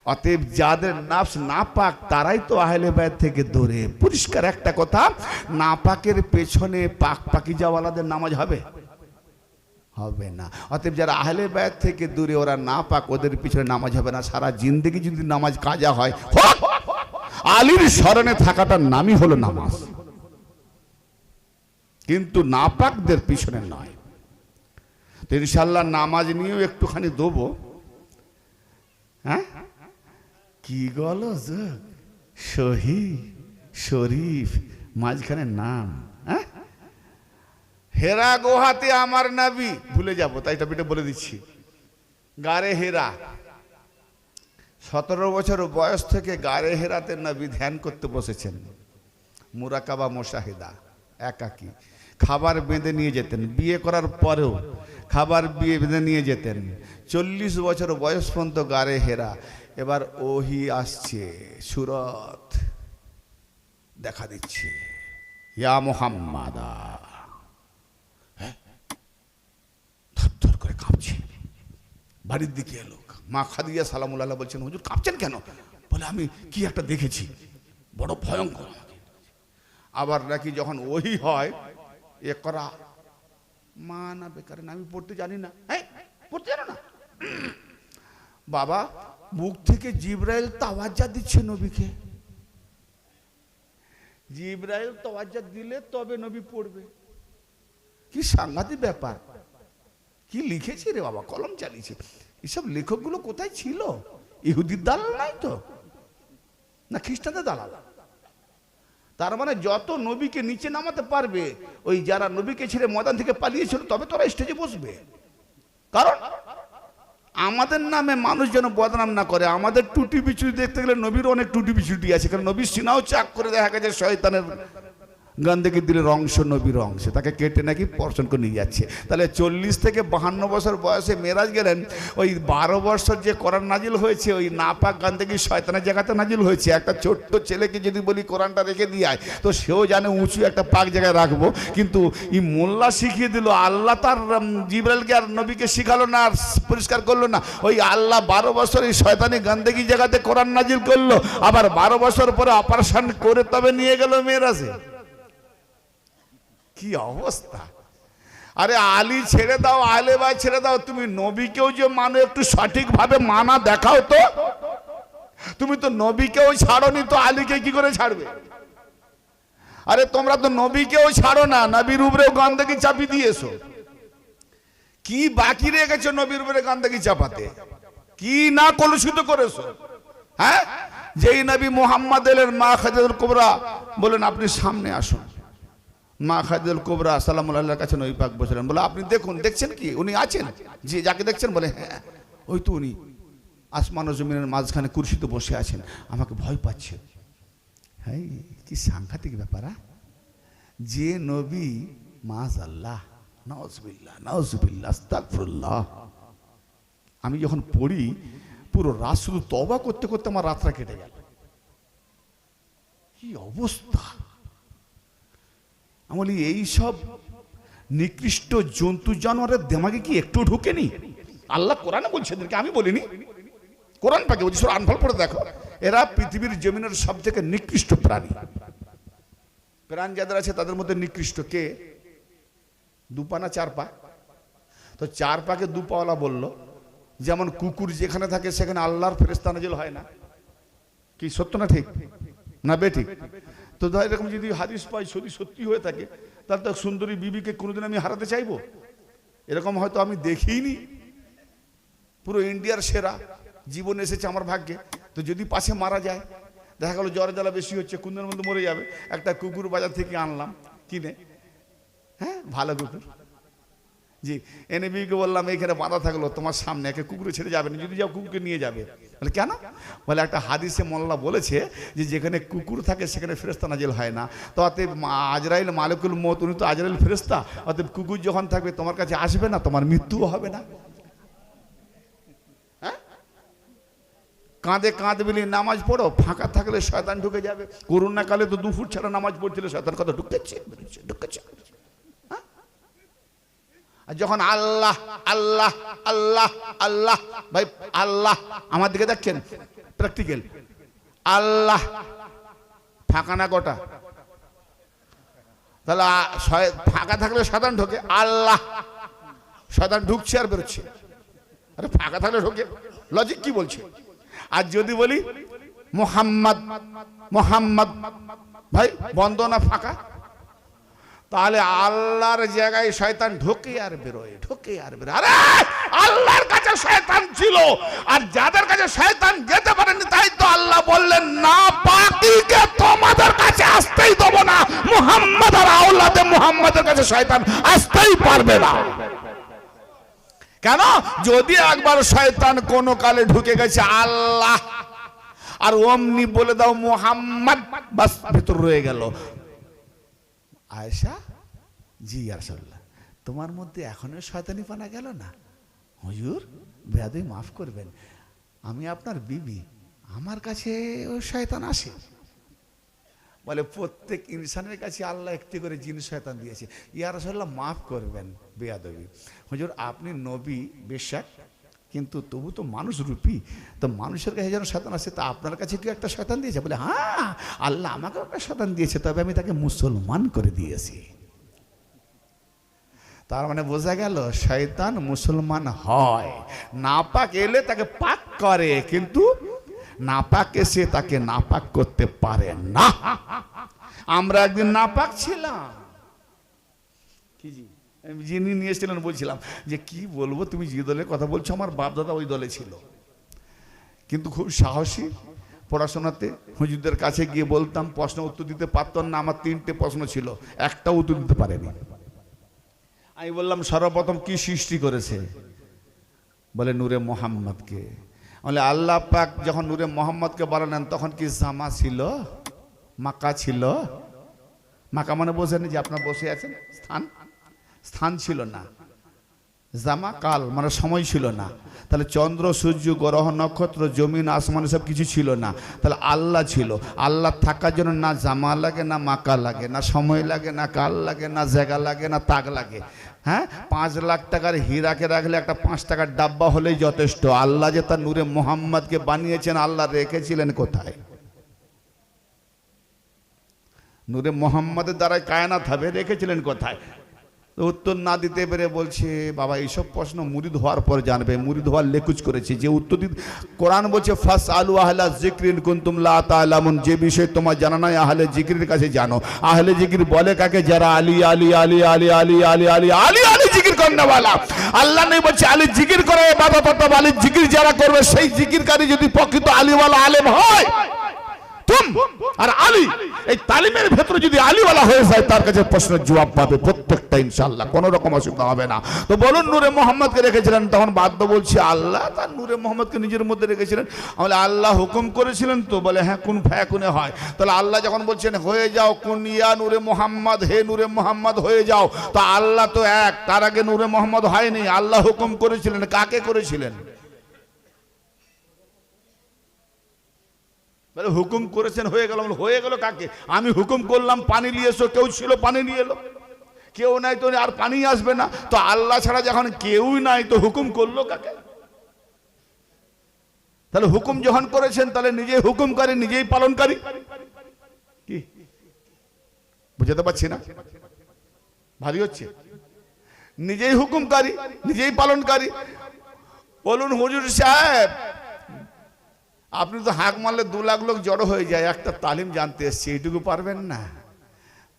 অতএব যাদের নাফস নাপাক তারাই তো আহলে বায়ত থেকে দূরে। পরিষ্কার একটা কথা, নাপাকের পেছনে পাক পাকিজাওয়ালাদের নামাজ হবে? হবে না। অতএব যারা আহলে বায়ত থেকে দূরে, ওরা নাপাক, ওদের পিছনে নামাজ হবে না। সারা জিন্দেগি যদি নামাজ কাজা হয়, আলীর স্মরণে থাকাটার নামই হলো নামাজ, কিন্তু নাপাকদের পিছনে নয়। তো ইনশাল্লাহ নামাজ নিয়েও একটুখানি দেবো। হ্যাঁ, কি গলো সহি শরীফ মাঝখানে নাম। হ্যাঁ, হেরা গুহাতে আমার নবী, ভুলে যাবো তাই টপিকটা বলে দিচ্ছি। গারে হেরা, 17 বছর বয়স থেকে গারে হেরাতে নবী ধ্যান করতে বসেছেন। মুরাকাবা মুশাহিদা, একাকী। খাবার বেঁধে নিয়ে যেতেন, বিয়ে করার পরেও খাবার বেঁধে নিয়ে যেতেন। 40 বছর বয়স পর্যন্ত গারে হেরা। এবার ওহি আসছে, সুরত দেখা দিচ্ছে, ইয়া মুহাম্মাদা। থরথর করে কাঁপছে। বাড়ির দিকে এলো, মা খাদিজা সালামুল্লাহ বলছেন, হুজুর কাঁপছেন কেন? বলে আমি কি একটা দেখেছি, বড় ভয়ঙ্কর। আবার নাকি যখন ওহি হয়, এ করা মা না বেকার, আমি পড়তে জানি না। হ্যাঁ, পড়তে জানো না? বাবা, মুখ থেকে জিবরাইল তাওয়াজ্জা দিচ্ছে নবীকে। জিবরাইল তাওয়াজ্জা দিলে তবে নবী পড়বে। কি সাংঘাতিক ব্যাপার! কি লিখেছি রে বাবা, কলম চালিয়েছে। এসব লেখকগুলো কোথায় ছিল? ইহুদির দালাল নাই তো, না খ্রিস্টানদের দালাল? তার মানে যত নবীকে নিচে নামাতে পারবে, ওই যারা নবীকে ছেড়ে ময়দান থেকে পালিয়েছিল, তবে তোরা স্টেজে বসবে। কারণ আমাদের নামে মানুষ যেন বদনাম না করে। আমাদের টুটি বিচুটি দেখতে গেলে নবীর অনেক টুটি বিচুটি আছে, কারণ নবীর সিনাও চাক করে দেখা গেছে শয়তানের গন্ধকে দিলের অংশ, নবীর অংশ, তাকে কেটে নাকি পর্ষণ করে নিয়ে যাচ্ছে। তাহলে 40 থেকে 52 বছর বয়সে মেরাজ গেলেন। ওই 12 বছর যে কোরআন নাজিল হয়েছে, ওই নাপাক গন্ধকি শয়তানের জায়গাতে নাজিল হয়েছে। একটা ছোট্ট ছেলেকে যদি বলি কোরআনটা রেখে দিয়ে আয়, তো সেও জানে উঁচু একটা পাক জায়গায় রাখবো, কিন্তু এই মোল্লা শিখিয়ে দিল। আল্লাহ তার জিবরাইলকে আর নবীকে শিখালো না, আর পরিষ্কার করলো না। ওই আল্লাহ 12 বছর এই শয়তানি গন্ধকি জায়গাতে কোরআন নাজিল করলো, আবার 12 বছর পরে অপারেশন করে তবে নিয়ে গেল মেরাজে। কি অবস্থা! আরে আলী ছেড়ে দাও, আহলে বায়ত ছেড়ে দাও, তুমি নবীকেও যে মানো, একটু সঠিকভাবে মানা দেখাও তো। তুমি তো নবীকেও ছাড়োনি, তো আলীকে কি করে ছাড়বে? আরে তোমরা তো নবীকেও ছাড়ো না, নবীর উপরে গন্ধকি চাপি দিয়েছো। কি বাকি রেখেছো নবীর উপরে গন্ধকি চাপাতে? কি না কলুষিত করেছো? হ্যাঁ, যেই নবী মুহাম্মদ এলেন, মা খাদিজাতুল কুবরা বলেন আপনি সামনে আসুন। মা খাদিজাতুল কুবরা সালামুল্লাহর কাছে নবী পাক বসলেন। বলে আপনি দেখুন, দেখছেন কি উনি আছেন? যে যাকে দেখছেন? বলে হ্যাঁ, ওই তো উনি আসমান ও জমিনের মাঝখানে কুরসিতে বসে আছেন, আমাকে ভয় পাচ্ছে। হ্যাঁ, কি সাংঘাতিক ব্যাপার! যে নবী, মাআযাল্লাহ, নাউযুবিল্লাহ, নাউযুবিল্লাহ, আস্তাগফিরুল্লাহ, আমি যখন পড়ি পুরো রাত শুধু তওবা করতে করতে আমার রাতটা কেটে গেল। কি অবস্থা! আমি বলি এইসব নিকৃষ্ট জন্তু জানোয়ারের দেমাগে কি একটু ঢুকেনি? আল্লাহ কোরআনে বলছে, এদেরকে আমি বলিনি, কোরআন পাকে বলছি, সূরা আনফাল পড়ে দেখো। এরা পৃথিবীর জমিনের সব থেকে নিকৃষ্ট প্রাণী। প্রাণ যাদের আছে তাদের মধ্যে নিকৃষ্ট কে? 2 পা না 4 পা? তো 4 পাকে 2 পাওয়ালা বললো। যেমন কুকুর যেখানে থাকে সেখানে আল্লাহর ফেরেশতা নাজিল হয় না, কি সত্য না ঠিক না বেঠিক? তো এরকম যদি হাদিস পাই যদি সত্যি হয়ে থাকে, তাহলে তো সুন্দরী বিবিকে কোনোদিন আমি হারাতে চাইবো? এরকম হয়তো আমি দেখিনি। পুরো ইন্ডিয়ার সেরা জীবন এসেছে আমার ভাগ্যে। তো যদি পাশে মারা যায়, দেখা গেল জ্বর জ্বালা বেশি হচ্ছে, কোনদিনের মধ্যে মরে যাবে, একটা কুকুর বাজার থেকে আনলাম কিনে, হ্যাঁ ভালো কুকুর, জি এনে বিবিকে বললাম এইখানে বাঁধা থাকলো তোমার সামনে, একে কুকুরে ছেড়ে যাবে না, যদি যাও কুকুরকে নিয়ে যাবে। বলে কেন? বলে একটা হাদিসে মোল্লা বলেছে যে যেখানে কুকুর থাকে সেখানে ফেরেশতা নাজিল হয় না। তো অতএব আজরাইল মালিকুল মউত, উনি তো আজরাইল ফেরেশতা, অতএব কুকুর যখন থাকবে তোমার কাছে আসবে না, তোমার মৃত্যুও হবে না। হ্যাঁ, কাঁধে কাঁধ মিলিয়ে নামাজ পড়ো, ফাঁকা থাকলে শয়তান ঢুকে যাবে। করোনা কালে তো 2 ফুট ছাড়া নামাজ পড়ছিল, শয়তান কথা ঢুকেছে ঢুকেছে। আর যখন আল্লাহ আল্লাহ আল্লাহ আল্লাহ, ভাই আল্লাহ আমার দিকে দেখছেন, প্র্যাকটিক্যাল। আল্লাহ ফাঁকা না গোটা? তাহলে ফাঁকা থাকলে শয়তান ঢোকে। আল্লাহ, শয়তান ঢুকছে আর বেরোচ্ছে। আরে ফাঁকা থাকলে ঢোকে, লজিক কি বলছে? আর যদি বলি মোহাম্মদ, মোহাম্মদ, ভাই বন্ধ না ফাঁকা? তাহলে আল্লাহর জায়গায় শয়তান ঢোকে আর বেরোয়, ঢোকে আর বেরোয়। আরে আল্লাহর কাছে শয়তান ছিল, আর যাদের কাছে শয়তান যেতে পারেনি তাই তো আল্লাহ বললেন না বাকিকে তোমাদের কাছে আসতেই দেব না। মুহাম্মদ আর আওলাদে মুহাম্মাদের কাছে শয়তান আসতেই পারবে না। কেন? যদি একবার শয়তান কোন কালে ঢুকে গেছে আল্লাহ আর অমনি বলে দাও মুহাম্মদ, বাস ভেতর রয়ে গেল। আয়েশা, জি ইয়া রাসূলুল্লাহ, তোমার মধ্যে এখনো শয়তানি পানা গেল না? হুজুর বেয়াদবি মাফ করবেন, আমি আপনার বিবি, আমার কাছে ও শয়তান আসে। বলে প্রত্যেক ইনসানের কাছে আল্লাহ একটি করে জিন শয়তান দিয়েছে। ইয়া রাসূলুল্লাহ মাফ করবেন বেয়াদবি, হুজুর আপনি নবী বেশক, কিন্তু তবু তো মানুষ রূপী, তো মানুষের কাছে যেন শয়তান আসে, তা আপনার কাছে কি একটা শয়তান দিয়েছে? বলে হ্যাঁ, আল্লাহ আমাকে একটা শয়তান দিয়েছে, তবে আমি তাকে মুসলমান করে দিয়েছি। তার মানে বোঝা গেল শয়তান মুসলমান হয়, নাপাক এলে তাকে পাক করে, কিন্তু নাপাক এসে তাকে নাপাক করতে পারে না। আমরা একদিন নাপাক ছিলাম, কি জি যিনি নিয়েছিলেন বলছিলাম যে কি বলবো, তুমি যে দলের কথা বলছো আমার বাপ দাদা ওই দলে ছিল, কিন্তু খুব সাহসী, পড়াশোনাতে হুজুরদের কাছে গিয়ে বলতাম, প্রশ্ন উত্তর দিতে পারতাম না। আমার 3টে প্রশ্ন ছিল, একটা উত্তর দিতে পারেনি। আমি বললাম সর্বপ্রথম কি সৃষ্টি করেছে? বলে নূরে মোহাম্মদকে। বলে আল্লাহ পাক যখন নূরে মোহাম্মদকে বানালেন তখন কি জামা ছিল, মাকা ছিল? মাকা মানে বোঝেন যে আপনার বসে আছেন স্থান, স্থান ছিল না। জামা কাল মানে সময় ছিল না। তাহলে চন্দ্র সূর্য গ্রহ নক্ষত্র জমিন আসমান সব কিছু ছিল না। তাহলে আল্লাহ ছিল। আল্লাহ থাকার জন্য না জামা লাগে, না মাকা লাগে, না সময় লাগে, না কাল লাগে, না জায়গা লাগে, না তাক লাগে। হ্যাঁ, 5 লাখ টাকার হীরাকে রাখলে একটা 5 টাকার ডাব্বা হলেই যথেষ্ট। আল্লাহ যে তার নূরে মোহাম্মদকে বানিয়েছেন, আল্লাহ রেখেছিলেন কোথায়? নূরে মোহাম্মদের দ্বারাই কায়নাত হবে, রেখেছিলেন কোথায়? উত্তর না দিতে পেরে বলছে বাবা এইসব প্রশ্ন মুরিদ হওয়ার পর জানবে। মুরিদ হওয়ার লেকুজ করেছে যে উত্তর দিতে। কোরআন বলছে ফাস আলু আহলা যিকরিন কুনতুম লা তা'লামুন, যে বিষয় তোমার জানা নাই আহলে জিকিরের কাছে জানো। আহলে জিকির বলে কাকে? যারা আলী আলী আলী আলী আলী আলী আলী আলী আলী জিকির করনেওয়ালা। আল্লাহ নেই বলছে আলী জিকির করে ইবাদত, অর্থাৎ আলী জিকির যারা করবে সেই জিকিরকারী যদি প্রকৃত আলীওয়ালা আলেম হয়, তুম আর আলী এই তালিমের ভেতরে যদি আলীওয়ালা হয়ে যায় তার কাছে প্রশ্নের জবাব পাবে প্রত্যেকটা, ইনশাআল্লাহ কোনো রকম অসুবিধা হবে না। তো বলুন নূরে মোহাম্মদকে রেখেছিলেন, তখন বাধ্য বলছি আল্লাহ তার নূরে মোহাম্মদকে নিজের মধ্যে রেখেছিলেন। বলে আল্লাহ হুকুম করেছিলেন তো? বলে হ্যাঁ, কুন ফায়াকুনে হয়। তাহলে আল্লাহ যখন বলছেন হয়ে যাও, কুন ইয়া নূরে মোহাম্মদ, হে নূরে মোহাম্মদ হয়ে যাও, তো আল্লাহ তো এক, তার আগে নূরে মোহাম্মদ হয়নি। আল্লাহ হুকুম করেছিলেন, কাকে করেছিলেন? বলে হুকুম করেছেন হয়ে গেল। হয়ে গেল কাকে? আমি হুকুম করলাম পানি নিয়ে এসো, কেউ ছিল পানি নিয়ে এলো, কেউ নাই তো আর পানি আসবে না। তো আল্লাহ ছাড়া যখন কেউই নাই তো হুকুম করলো কাকে? তাহলে হুকুম যখন করেছেন তাহলে নিজেই হুকুমকারী, নিজেই পালনকারী। কি বুঝাতে পারছি না? ভারী হচ্ছে? নিজেই হুকুমকারী, নিজেই পালনকারী। বলুন হুজুর সাহেব, আপনি তো হাঁক মারলে 2 লাখ লোক জড়ো হয়ে যায়, একটা তালিম জানতে এসছে, এইটুকু পারবেন না?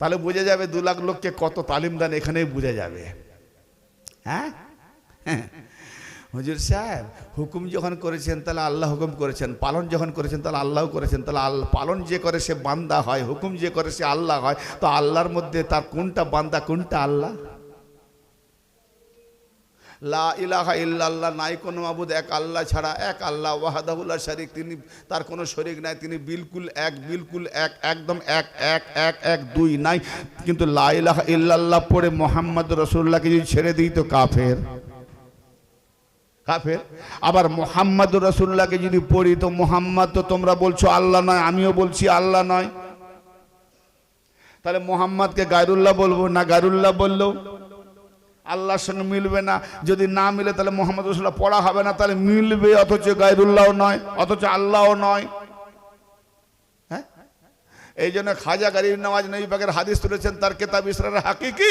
তাহলে বোঝা যাবে 2 লাখ লোককে কত তালিম দেন, এখানেই বোঝা যাবে। হ্যাঁ, হুজুর সাহেব হুকুম যখন করেছেন তাহলে আল্লাহ হুকুম করেছেন, পালন যখন করেছেন তাহলে আল্লাহ করেছেন, তাহলে আল্লাহ পালন যে করে সে বান্দা হয়, হুকুম যে করে সে আল্লাহ হয়। তো আল্লাহর মধ্যে তার কোনটা বান্দা কোনটা আল্লাহ? লা ইলাহা ইল্লাল্লাহ, নাই কোনো মাবুদ এক আল্লাহ ছাড়া, এক আল্লাহ ওয়াহদাহু লা শারীক, তিনি তার কোনো শরীক নাই, তিনি বিলকুল এক, বিলকুল এক, একদম এক, এক এক এক, 2 নাই। কিন্তু লা ইলাহা ইল্লাল্লাহ পড়ে মোহাম্মদ রাসূলুল্লাহকে যদি ছেড়ে দিই তো কাফের, কাফের। আবার মোহাম্মদ রাসূলুল্লাহকে যদি পড়ি তো মোহাম্মদ তো তোমরা বলছো আল্লাহ নয়, আমিও বলছি আল্লাহ নয়। তাহলে মোহাম্মদকে গায়রুল্লাহ বলবো না গায়রুল্লাহ বললো? আল্লাহর সঙ্গে মিলবে না। যদি না মিলে তাহলে মোহাম্মদ রাসূলুল্লাহ পড়া হবে না, তাহলে মিলবে অথচ গায়রুল্লাহ নয়, অথচ আল্লাহও নয়। হ্যাঁ, এই জন্য খাজা গরিব নওয়াজ নবী পাকের হাদিস তুলেছেন তার কিতাব ইসরার হাকিকি,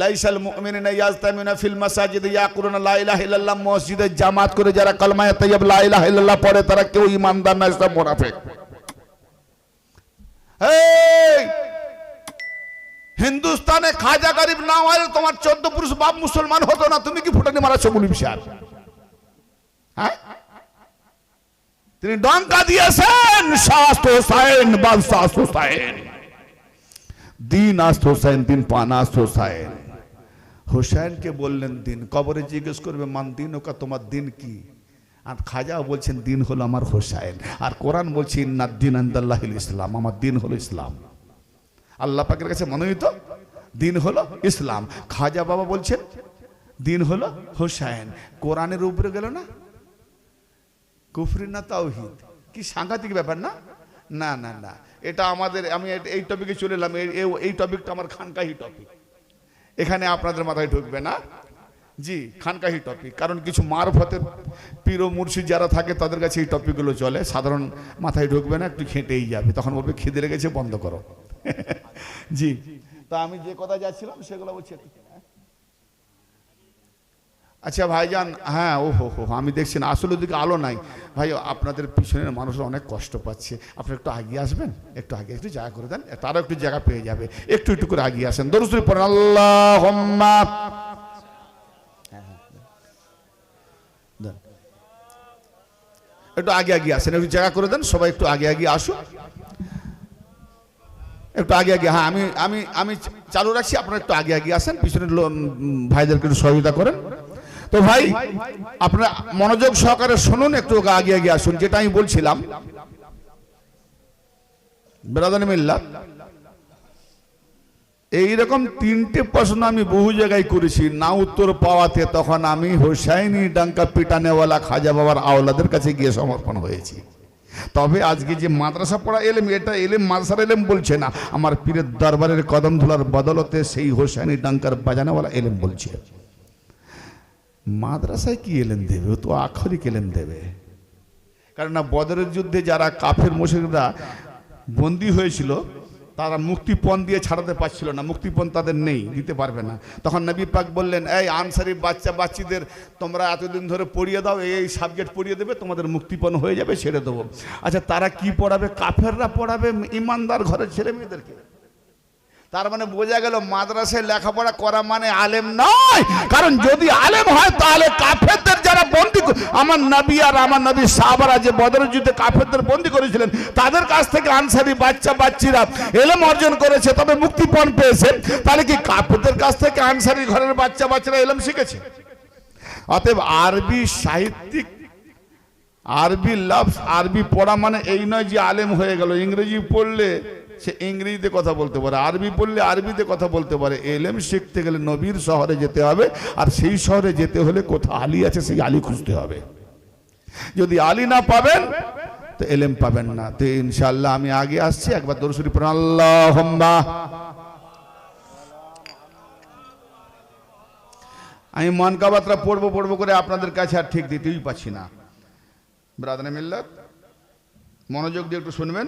লাইসাল মুমিনুনা ইয়াজতামিউনা ফিল মাসাজিদ ইয়াকুলুনা লা ইলাহা ইল্লাল্লাহ, মসজিদে জামাত করে যারা কালমায়ে তাইয়্যিব লা ইলাহা ইল্লাল্লাহ পড়ে তারা কেউ ঈমানদার না, সব মুনাফিক। এই হিন্দুস্তানে খাজা গরিব নওয়াজ তোমার 14 পুরুষ বাপ মুসলমান হতো না, তুমি কি ফুটানি মারাচ্ছো গুলি বিশাল? হ্যাঁ, তিনি ডঙ্কা দিয়েছেন শাস্ত হোসেন বাদশাহ হোসেন, দিন আস্ত হোসেন, দিন পানা আস্ত হোসেন। হোসেনকে বললেন দিন, কবরে জিজ্ঞেস করবে মান দিন ওকা, তোমার দিন কি? আর খাজা বলছেন দিন হলো আমার হোসেন, আর কোরআন বলছে ইন্নাদ দিন ইনদাল্লাহিল ইসলাম, আমার দিন হলো ইসলাম। আল্লাহ পাকের কাছে মনোনীত দিন হলো ইসলাম। খাজা বাবা বলছেন দিন হলো হোসেন। কোরআনের উপরে গেল না, কুফরি না তাওহীদ, কি সাংঘাতিক ব্যাপার না? না না না, এটা আমাদের, আমি এই টপিকে চলে এলাম। এই টপিকটা আমার খানকাহি টপিক, এখানে আপনাদের মাথায় ঢুকবে না। জি, খানকাহি টপিক, কারণ কিছু মারফতের পীর ও মুর্শিদ যারা থাকে তাদের কাছে এই টপিকগুলো চলে, সাধারণ মাথায় ঢুকবে না, একটু খেটেই যাবে, তখন বলবে খিদে লেগেছে বন্ধ করো। জি, তা আমি যে কথা যাচ্ছিলাম সেগুলো বলছি। আচ্ছা ভাইজান, হ্যাঁ ও হো হো, আমি দেখছি না আসলে ওদিকে আলো নাই ভাই, আপনাদের পিছনের মানুষরা অনেক কষ্ট পাচ্ছে, আপনি একটু আগিয়ে আসবেন, একটু আগে একটু জায়গা করে দেন, তারও একটু জায়গা পেয়ে যাবে, একটু একটু করে আগিয়ে আসেন। দরুদ শরীফ পড়েন, আল্লাহুম্মা, একটু আগে আগে আসেন, একটু জায়গা করে দেন, সবাই একটু আগে আগে আসুন, একটু আগে আগে। হ্যাঁ, আমি আমি আমি চালু রাখছি, আপনারা একটু আগে আগে আসেন, পিছনের ভাইদেরকে একটু সহযোগিতা করেন। তো ভাই আপনারা মনোযোগ সহকারে শুনুন, একটু আগে আগে আসুন। যেটা আমি বলছিলাম ব্রাদার মিল্লাত, এইরকম 3টে প্রশ্ন আমি বহু জায়গায় করেছি, না উত্তর পাওয়াতে তখন আমি হোসাইনি ডাঙ্কা পিটানেওয়ালা খাজা বাবার আওলাদের কাছে গিয়ে সমর্পণ হয়েছি। তবে আজকে যে মাদ্রাসা পড়া এলেম, এটা এলেম মাদ্রাসার এলেম বলছে না, আমার পীরের দরবারের কদম ধুলার বদলতে সেই হোসাইনি ডাঙ্কার বাজানেওয়ালা এলেম বলছে। মাদ্রাসায় কি এলেম দেবে? ও তো আক্ষরিক এলেম দেবে। কারণ না, বদরের যুদ্ধে যারা কাফের মুশরিকরা বন্দী হয়েছিল, তারা মুক্তিপণ দিয়ে ছাড়াতে পারছিল না, মুক্তিপণ তাদের নেই, দিতে পারবে না। তখন নবী পাক বললেন, এই আনসারি বাচ্চা বাচ্চিদের তোমরা এতদিন ধরে পড়িয়ে দাও, এই সাবজেক্ট পড়িয়ে দেবে, তোমাদের মুক্তিপণ হয়ে যাবে, ছেড়ে দেবো। আচ্ছা, তারা কি পড়াবে? কাফেররা পড়াবে ইমানদার ঘরের ছেলে মেয়েদেরকে। তার মানে বোঝা গেল মাদ্রাসায় লেখাপড়া করা মানে আলেম নয়। কারণ যদি আলেম হয় তাহলে কাফেরদের যারা বন্দী, আমার নবী আর আমার নবী সাহাবারা যে বদরের যুদ্ধে কাফেরদের বন্দী করেছিলেন, তাদের কাছ থেকে আনসারি বাচ্চা বাচ্চিরা এলেম অর্জন করেছে, তবে মুক্তিপণ পেয়েছে। তাহলে কি কাফেরদের কাছ থেকে আনসারি ঘরের বাচ্চা বাচ্চারা এলেম শিখেছে? অতএব আরবি সাহিত্যিক, আরবি লফজ, আরবি পড়া মানে এই নয় যে আলেম হয়ে গেল। ইংরেজি পড়লে সে ইংরেজিতে কথা বলতে পারে, আরবি পড়লে আরবিতে কথা বলতে পারে। এলেম শিখতে গেলে নবীর শহরে যেতে হবে, আর সেই শহরে যেতে হলে কোথাও আলী আছে সেই আলী খুঁজতে হবে। যদি আলী না পাবেন তো এলেম পাবেন না। তো ইনশাআল্লাহ আমি আগে আসছি, একবার দরুদ শরীফ পড়ুন, আল্লাহুম্মা। আমি মানকাবাতরা পড়বো করে আপনাদের কাছে আর ঠিক দিতেই পাচ্ছি না। ব্রাদারে মিল্লাত, মনোযোগ দিয়ে একটু শুনবেন।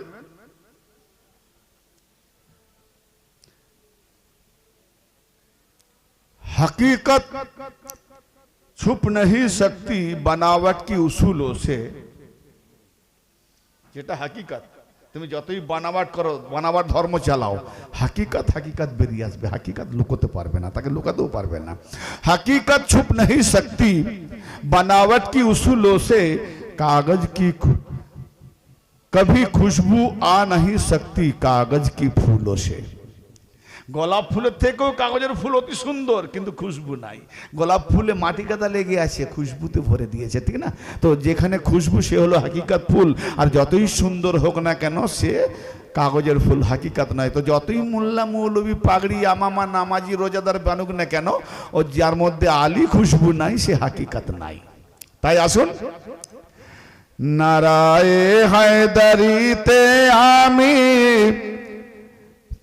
हकीकत छुप नहीं सकती बनावट की उसूलों से। যেটা হাকিকত, তুমি যতই বানাওয়াট করো, বানাওয়াট ধর্ম চালাও, হাকিকত হাকিকত বেরিয়ে আসবে। হাকিকত লুকোতে পারবে না, তাকে লুকাতেও পারবে না। हकीकत छुप नहीं सकती बनावट की उसूलों से, कागज की कभी खुशबू आ नहीं सकती कागज की फूलों से। গোলাপ ফুলের থেকেও কাগজের ফুল অতি সুন্দর, কিন্তু খুশবু নাই। গোলাপ ফুলে মাটি কাদা লেগে আছে, খুশবুতে ভরে দিয়েছে, ঠিক না? তো যেখানে খুশবু সে হলো হাকিকত ফুল, আর যতই সুন্দর হোক না কেন সে কাগজের ফুল, হাকিকত নয়। তো যতই মোল্লা মৌলবি পাগড়ি আমামা নামাজি রোজাদার বানুক না কেন, ও যার মধ্যে আলী খুশবু নাই সে হাকিকত নাই। তাই আসুন, নারায়ে হায়দারিতে আমি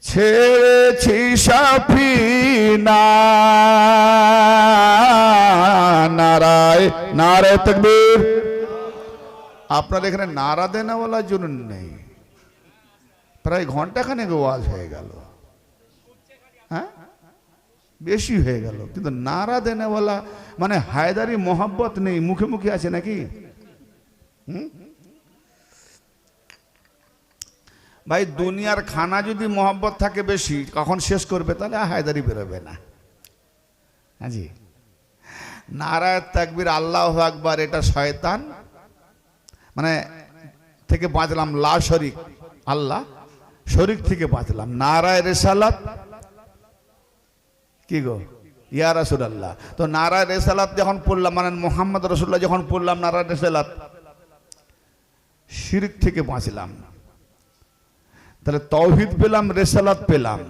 ছেড়েছি সাফিনা। নারায় নারায় তাকবীর। আপনার এখানে নারা দেনাওয়ালার জন্য নেই, প্রায় ঘন্টাখানেক ওয়াজ হয়ে গেল, হ্যাঁ বেশি হয়ে গেল, কিন্তু নারা দেনেওয়ালা মানে হায়দারি মোহাব্বত নেই, মুখে মুখে আছে নাকি? ভাই দুনিয়ার খানা যদি মোহাব্বত থাকে বেশি, কখন শেষ করবে? তাহলে হায়দারি বেরোবে না। হ্যাঁ জি, নারায়ে তাকবীর আল্লাহু আকবার, এটা শয়তান মানে থেকে বাঁচলাম, লা শরীক, আল্লাহ শরীক থেকে বাঁচলাম। নারায়ে রিসালাত কি গো ইয়া রাসূলুল্লাহ, তো নারায়ে রিসালাত যখন পড়লাম মানে মুহাম্মদ রাসূলুল্লাহ যখন পড়লাম নারায়ে রিসালাত, শিরক থেকে বাঁচলাম। তাহলে তাওহীদ পেলাম, রিসালাত পেলাম।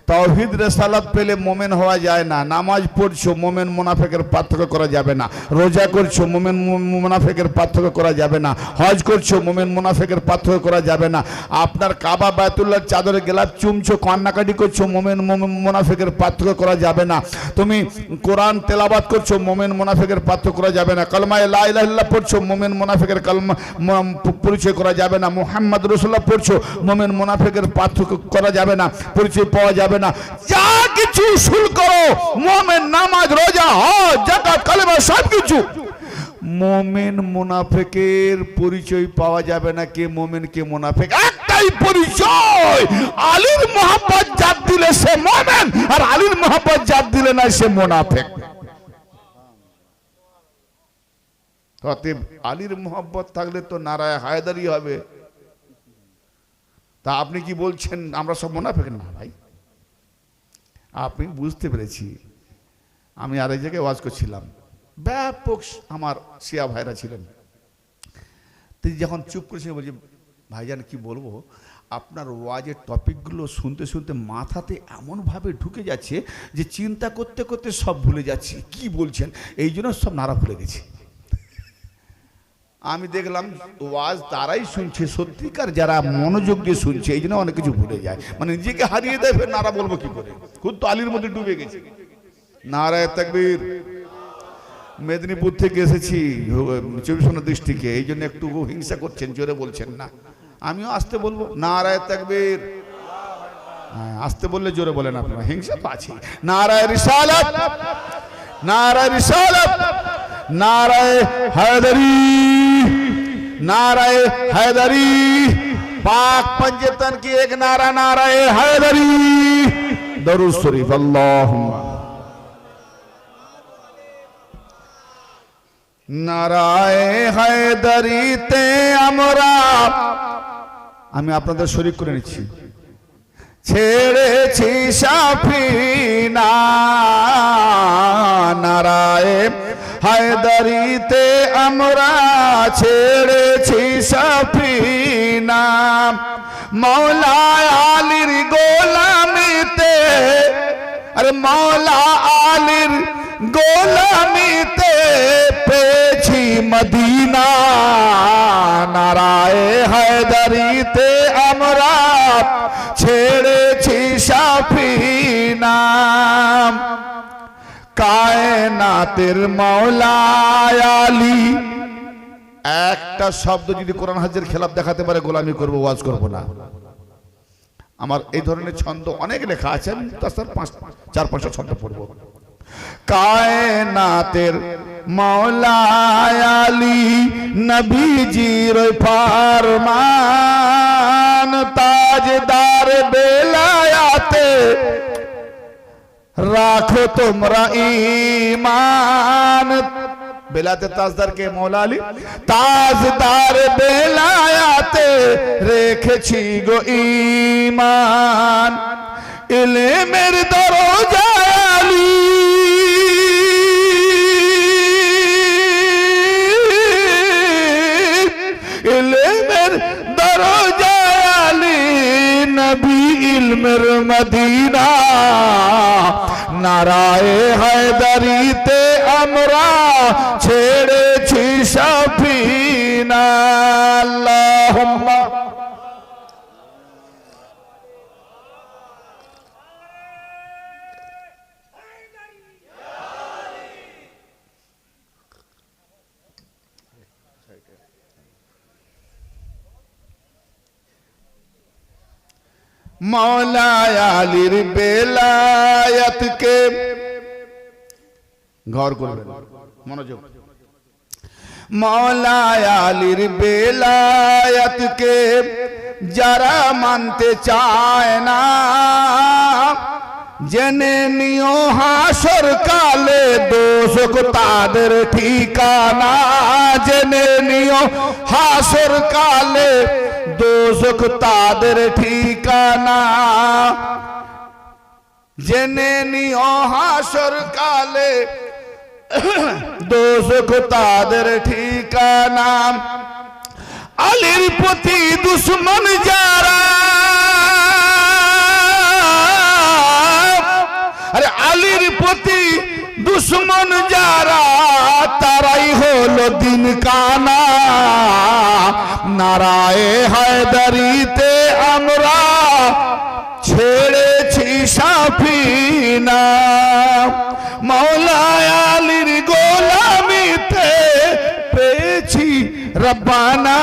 তাওহীদ রিসালাত পেলে মোমেন হওয়া যায় না। নামাজ পড়ছো, মোমেন মুনাফিকের পার্থক্য করা যাবে না। রোজা করছো, মোমেন মুনাফিকের পার্থক্য করা যাবে না। হজ করছো, মোমেন মুনাফিকের পার্থক্য করা যাবে না। আপনার কাবা বায়তুল্লাহর চাদরে গেলাপ চুমছো, কান্নাকাটি করছো, মোমেন মুনাফিকের পার্থক্য করা যাবে না। তুমি কোরআন তেলাওয়াত করছো, মোমেন মুনাফিকের পার্থক্য করা যাবে না। কালমা লা ইলাহা ইল্লাল্লাহ পড়ছো, মোমেন মুনাফিকের কালমা পরিচয় করা যাবে না। মুহাম্মদ রাসূলুল্লাহ পড়ছো, মোমেন মুনাফিকের পার্থক্য করা যাবে না, পরিচয় পাওয়া যাবে না। যা কিছু শুরু করো, মুমিন নামাজ রোজা হজ যাকাত কালেমা সবকিছু, মুমিন মুনাফিকের পরিচয় পাওয়া যাবে না। কে মুমিন কে মুনাফিক একটাই পরিচয়, আলীর মোহাব্বত যার দিলে সে মুমিন, আর আলীর মোহাব্বত যার দিলে না সে মুনাফিক। অতএব আলীর মোহাব্বত থাকলে তো নারায়ে হায়দারি হবে। তা আপনি কি বলছেন আমরা সব মুনাফিক? না ভাই, আপনি বুঝতে পেরেছি। আমি আরেক জায়গায় ওয়াজ করছিলাম, ব্যাপক আমার শিয়া ভাইরা ছিলেন, তিনি যখন চুপ করেছিলেন বলছি ভাইজান কি বলবো, আপনার ওয়াজের টপিকগুলো শুনতে শুনতে মাথাতে এমনভাবে ঢুকে যাচ্ছে যে চিন্তা করতে করতে সব ভুলে যাচ্ছি কি বলছেন, এই জন্য সব নারা ভুলে গেছি। আমি দেখলাম ওয়াজ তারাই শুনছে সত্যিকার যারা মনোযোগ দিয়ে শুনছে, এই জন্য অনেক কিছু ভুলে যায়, মানে নিজেকে হারিয়ে দেয়। ফের নারা বলবো কি করে, খুব তো আলীর মধ্যে ডুবে গেছে। নারায়ে তাকবীর। মেদিনীপুর থেকে এসেছি 24 ডিস্ট্রিক্টে, এই জন্য একটু হিংসা করছেন, জোরে বলছেন না। আমিও আসতে বলবো নারায়ে তাকবীর। হ্যাঁ আসতে বললে জোরে বলেন আপনারা, হিংসা তো আছে। নারায়ে রিসালাত, নারায়ে রিসালাত, नाराए हैदरी, नाराए हैदरी। पाक पंजतन की एक नारा नाराए हैदरी। दरूद शरीफ अल्लाहुम्मा। नाराए हैदरी ते আমরা, আমি আপনাদের শরীক করে নিচ্ছি। ছেড়েছি সাফিনা, নারায়ে হায়দারিতে আমরা ছেড়েছি সাফিনা। মৌলা আলীর গোলামিতে, আরে মৌলা আলীর গোলামিতে পেয়েছি মদিনা। নারায়ে হায়দারিতে আমরা ছেড়েছি সাফিনা। কায়নাতের মৌলা আলী, একটা শব্দ যদি কোরআন হাদিসের খেলাফ দেখাতে পারে গোলামি করবো, ওয়াজ করবো না। আমার এই ধরনের ছন্দ অনেক লেখা আছে, আমি তার 4-5টা ছন্দ পড়বো। কায়নাতের মৌলা আলী নবীজির ফরমান, তাজদার বেলায়াতে রাখো তোমরা ঈমান। বেলাতে তাজদার কে মৌলা আলী, তাজদার বেলায়াতে রেখেছি গো ঈমান। ইলমের দরজা আলী, ইলমের দরজা আলী, নবী ইলমের মদিনা। নারায়ে হায়দারিতে আমরা ছেড়েছি সাফিনা। আল্লাহুম্মা मौला आलिर बेलायत के गौर करबेन मनोयोग मौला आलिर बेलायत के जरा मानते चाय ना জেনে নিও হাসর কালে দোজখ তাদের ঠিকানা জেনে নিও হাসর কালে দোজখ তাদের ঠিকানা জেনে নিও হাসর কালে দোজখ তাদের ঠিকানা আলীর প্রতি দুশমন যারা अरे आलिर प्रति दुश्मन जारा ताराई होलो दिन काना नाराए हैदरीते আমরা ছেড়েছি সাফিনা মাওলা আলীর গোলামিতে পেয়েছি রব্বানা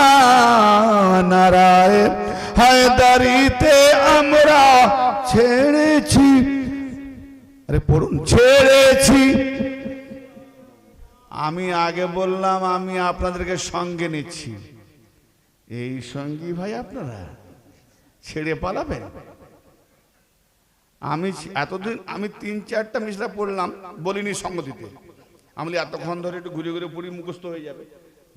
নারায়ে हैदरीते আমরা ছেড়েছি अरे पढ़ुन ছেড়েছি আমি আগে বললাম আমি আপনাদেরকে সঙ্গে নিচ্ছি এই সঙ্গী ভাই আপনারা ছেড়ে পালাবেন আমি এতদিন আমি 3-4টা মিশরা পড়লাম বলিনি সঙ্গ দিতে আমি এতক্ষণ ধরে একটু ঘুরে ঘুরে পড়ি মুখস্থ হয়ে যাবে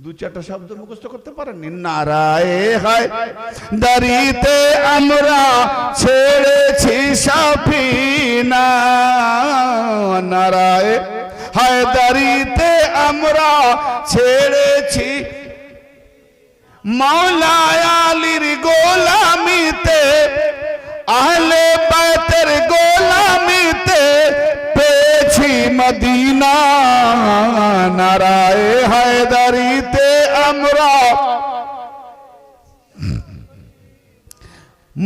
2-4টা শব্দ মুখস্থ করতে পারেননি নারায়ে হায়দারিতে আমরা ছেড়েছি সাফিনা নারায়ে হায়দারিতে আমরা ছেড়েছি মাওলা আলীর গোলামিতে আহলে বাইতের গোলামিতে পেয়েছি মদিনা নারায়ে হায়দারিতে আমরা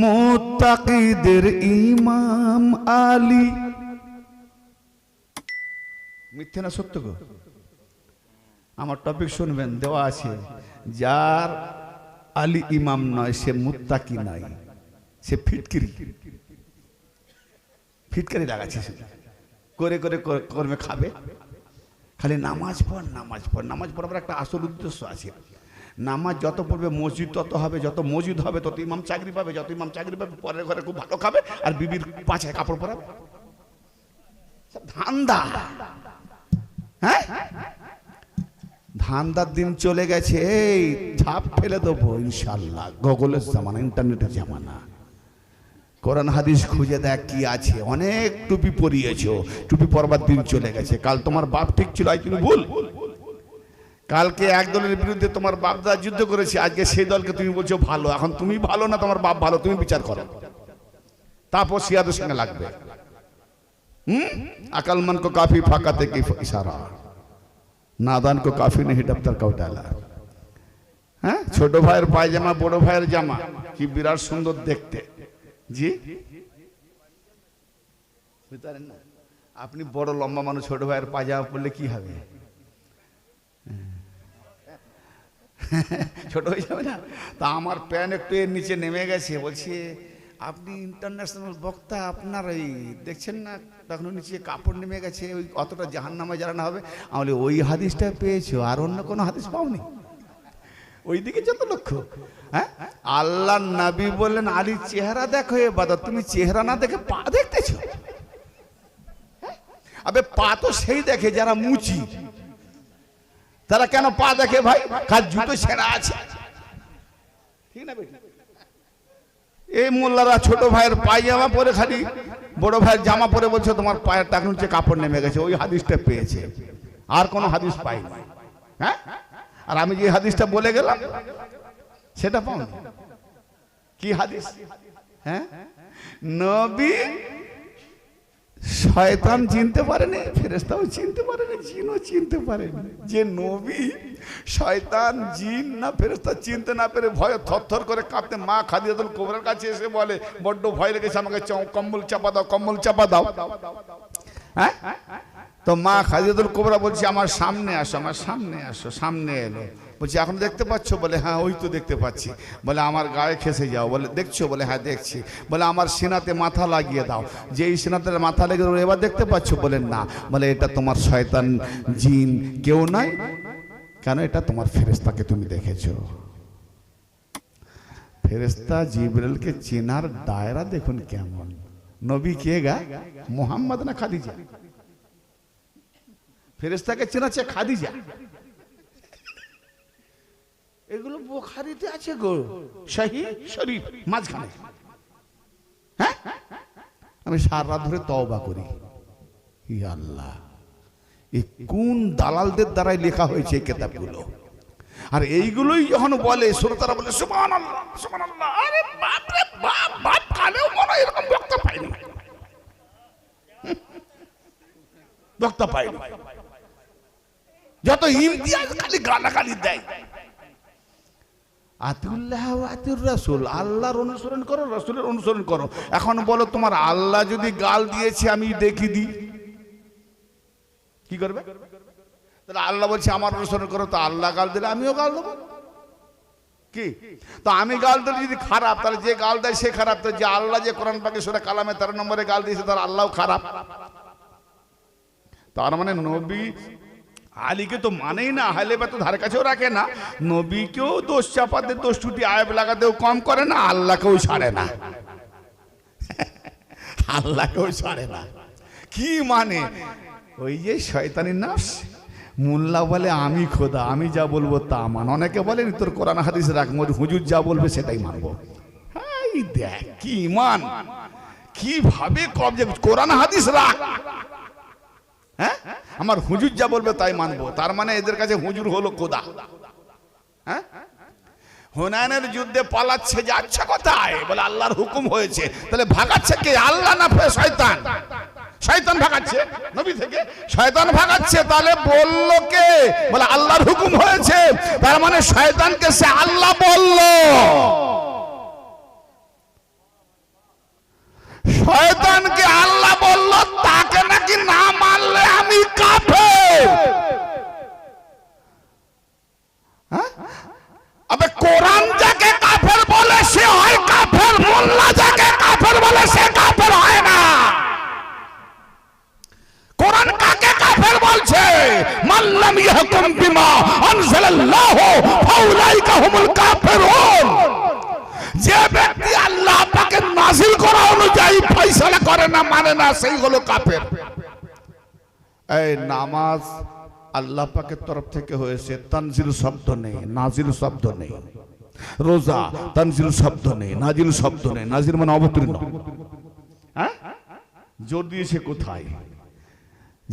মুত্তাকিদের ইমাম আলী মিথ্যে না সত্য গো আমার টপিক শুনবেন দেওয়া আছে যার আলী ইমাম নয় সে মুত্তাকি নয় সে ফিটকারি লাগাচ্ছে করে করে কর্মে খাবে খালি নামাজ পড় নামাজ পড় নামাজ পড়ার একটা আসল উদ্দেশ্য আছে নামাজ যত পড়বে মসজিদ তত হবে যত মসজিদ হবে তত ইমাম চাকরি পাবে যত ইমাম চাকরি পাবে পরের ঘরে খুব ভালো খাবে আর বিবির পাঁচে কাপড় পরাবে ধান্দা হ্যাঁ ধান্দার দিন চলে গেছে এই ঝাপ ফেলে দেবো ইনশাল্লাহ গুগলের জামানা ইন্টারনেটের জামানা কোরআন হাদিস খুঁজে দেখ কি আছে অনেক টুপি পরিয়েছো টুপি পরবার দিন চলে গেছে কাল তোমার বাপ ঠিক ছিল আজ তুমি ভুল কালকে এক দলের বিরুদ্ধে তোমার বাপ দা যুদ্ধ করেছে আজকে সেই দলকে তুমি বলছো ভালো এখন তুমি ভালো না তোমার বাপ ভালো তুমি বিচার করো তারপর সিয়াদের সঙ্গে লাগবে अकलमंद को काफी फाकाते की इशारा नादान को काफी नहीं दफ्तर का डाला হ্যাঁ ছোট ভাইয়ের পায়জামা বড় ভাইয়ের জামা কি বিরাট সুন্দর দেখতে জি বুঝতেন না আপনি বড় লম্বা মানুষ ছোট ভাইয়ের পায়জামা পরলে কি হবে ছোট হয়ে যাবে না তা আমার প্যান্ট একটু এর নিচে নেমে গেছে বলছি আপনি ইন্টারন্যাশনাল বক্তা আপনার এই দেখছেন না তখন নিচে কাপড় নেমে গেছে ওই অতটা জাহান্নামে জানানো হবে আমি ওই হাদিসটা পেয়েছো আর অন্য কোনো হাদিস পাওনি ওইদিকে যত লক্ষ্য হ্যাঁ আল্লাহ নবী বললেন আলী চেহারা দেখো এবাদত তুমি চেহারা না দেখে পা দেখতেছো আবে পা তো সেই দেখে যারা মুচি তারা কেন পা দেখে ভাই কাল জুতো ছেঁড়া আছে ঠিক না বেটি এই মোল্লারা ছোট ভাইয়ের পায়জামা পরে খালি বড় ভাইয়ের জামা পরে বলছে তোমার পায়ের টাক নিচে কাপড় নেমে গেছে ওই হাদিসটা পেয়েছে আর কোনো হাদিস পাইনি হ্যাঁ আর আমি যে হাদিসটা বলে গেলাম সেটা পাও কি হাদিস হ্যাঁ নবী শয়তান চিনতে পারেনি ফেরেশতাও চিনতে পারেনি জিনও চিনতে পারেনি যে নবী শয়তান জিন না ফেরেশতা চিনতে না পেরে ভয়ে থরথর করে কাঁপতে মা খাদিজাতুল কুবরার কাছে এসে বলে বড্ড ভয় লেগেছে আমাকে কম্বল চাপা দাও হ্যাঁ তো মা খাদিজাতুল কুবরা বলছে আমার সামনে আসো সামনে এলো বলছি এখন দেখতে পাচ্ছ? বলে হ্যাঁ ওই তো দেখতে পাচ্ছি। বলে আমার গায়ে খেসে যাও। বলে দেখছো? বলে হ্যাঁ দেখছি। বলে আমার সিনাতে মাথা লাগিয়ে দাও। যে এই সিনাতে মাথা লাগিয়ে দাও, এবার দেখতে পাচ্ছ? বলে না। বলে এটা তোমার শয়তান জিন, কেউ নাই। কেন? এটা তোমার ফেরেশতাকে তুমি দেখেছো। ফেরেশতা জিবরাইলকে চেনার দায়রা দেখুন কেমন। নবী কে গা? মুহাম্মদ না খাদিজা? ফেরেশতাকে চেনাচ্ছে খাদিজা। এগুলো বুখারীতে আছে গো, সহিহ শরীফ মাঝখানে। হ্যাঁ, আমি সারা রাত ধরে তওবা করি, ই আল্লাহ এই কোন দালালদের দ্বারাই লেখা হয়েছে এই কিতাবগুলো। আর এইগুলোই যখন বলে শ্রোতারা বলে সুবহানাল্লাহ সুবহানাল্লাহ, আরে বাপ রে বাপ, বাপ কালেও মনে হয় এরকম বক্তা পাইনি, বক্তা পাইনি। যত ইমতিয়াজ খালি গালাগালি দেয়। আতিউল্লাহ ওয়া আতিউর রাসূল, আল্লাহর অনুসরণ করো, রাসূলের অনুসরণ করো। এখন বলো তোমার আল্লাহ যদি গাল দিয়েছে আমি দেখি দিই, কি করবে? তাহলে আল্লাহ বলছে আমার অনুসরণ করো, তো আল্লাহ গাল দিলে আমিও গাল দেবো কি? তো আমি গাল দিলে যদি খারাপ, তাহলে যে গাল দেয় সে খারাপ। তো যে আল্লাহ যে কোরআন পাকে সূরা কালামে 13 নম্বরে গাল দিয়েছে তার আল্লাহও খারাপ। তার মানে নবী আলীকে তো মানেই না, হাইলে বা তো ধারে কাছেও রাখে না। নবীকেও দোষ চাপাতে, দোষ ছুটি আয়েব লাগাতেও কম করে না, আল্লাহকেও ছাড়ে না, আল্লাহকেও ছাড়ে না। কি মানে? ওই যে শয়তানি নফস, মোল্লা বলে আমি খোদা, আমি যা বলবো তা মান। অনেকে বলেন তোর কোরআন হাদিস রাখ, মোর হুজুর যা বলবে সেটাই মানবো। এই দেখ কি ইমান, কিভাবে কবজে কোরআন হাদিস রাখ, হ্যাঁ আমার হুজুর যা বলবে তাই মানবো। তার মানে এদের কাছে হুজুর হলো খোদা। হ্যাঁ, হুনাইনের যুদ্ধে পালাচ্ছে, যাচ্ছে কোথায়? বলে আল্লাহর হুকুম হয়েছে। তাহলে ভাগাচ্ছে কে? আল্লাহ না শয়তান? শয়তান ভাগাচ্ছে নবী থেকে, শয়তান ভাগাচ্ছে। তাহলে বললো কে? বলে আল্লাহর হুকুম হয়েছে। তার মানে শয়তানকে সে আল্লাহ বললো। শয়তানকে আল্লাহ বললো, তাকে নাকি না মানলে আমি কাফের। আবে কোরআন যাকে কাফের বলে সে হয় কাফের, মোল্লা যাকে কাফের বলে সে কাফের হয় না। কোরআন কাকে কাফের বলছে? মাল্লাম ইয়াহকুম বিমা আনজালাল্লাহু ফাউলাইকা হুমুল কাফিরুন। যে ব্যক্তি আল্লাহ পাকের নাযিল করা অনুযায়ী ফয়সালা করে না, মানে না, সেই হলো কাফের। এই নামাজ আল্লাহ পাকের তরফ থেকে হয়েছে, তানজিল শব্দ নেই, নাজিল শব্দ নেই। রোজা তানজিল শব্দ নেই, নাজিল শব্দ নেই। নাজিল মানে অবতীর্ণ। হ্যাঁ, জোর দিয়েছে কোথায়?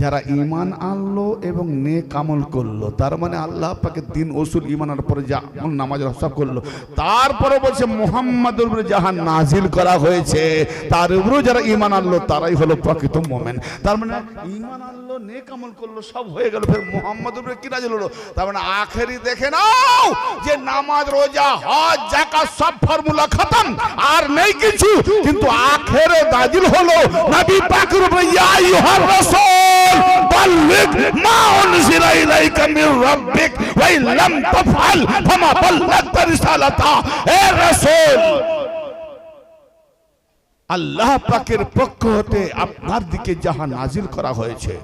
যারা ঈমান আনলো এবং নেক আমল করলো, তার মানে আল্লাহ পাকের দিন ওসুল ঈমানের পরে যা নামাজ সব করলো, তারপরে বলছে মুহাম্মাদের উপরে যাহা নাজিল করা হয়েছে তার উপরে যারা ঈমান আনলো তারাই হলো প্রকৃত মুমিন। তার মানে ঈমান আনলো, নেক আমল করলো, সব হয়ে গেল, ফের মুহাম্মাদের উপরে কি নাজিল হলো? তার মানে আখেরি দেখে নাও যে নামাজ, রোজা, হজ, যাকাত সব ফর্মুলা খতম, আর নেই কিছু। কিন্তু আখেরে নাজিল হলো নবী পাকের উপরে, ইয়া আইয়ুহার রাসূল বাল্লিগ মা উনজিলা ইলাইকা মির রাব্বিক ওয়া ইন লাম তাফআল ফামা বাল্লাগতা রিসালাতা। হে রাসূল, আল্লাহ পাকের পক্ষ হতে আপনার দিকে যাহা নাজিল করা হয়েছে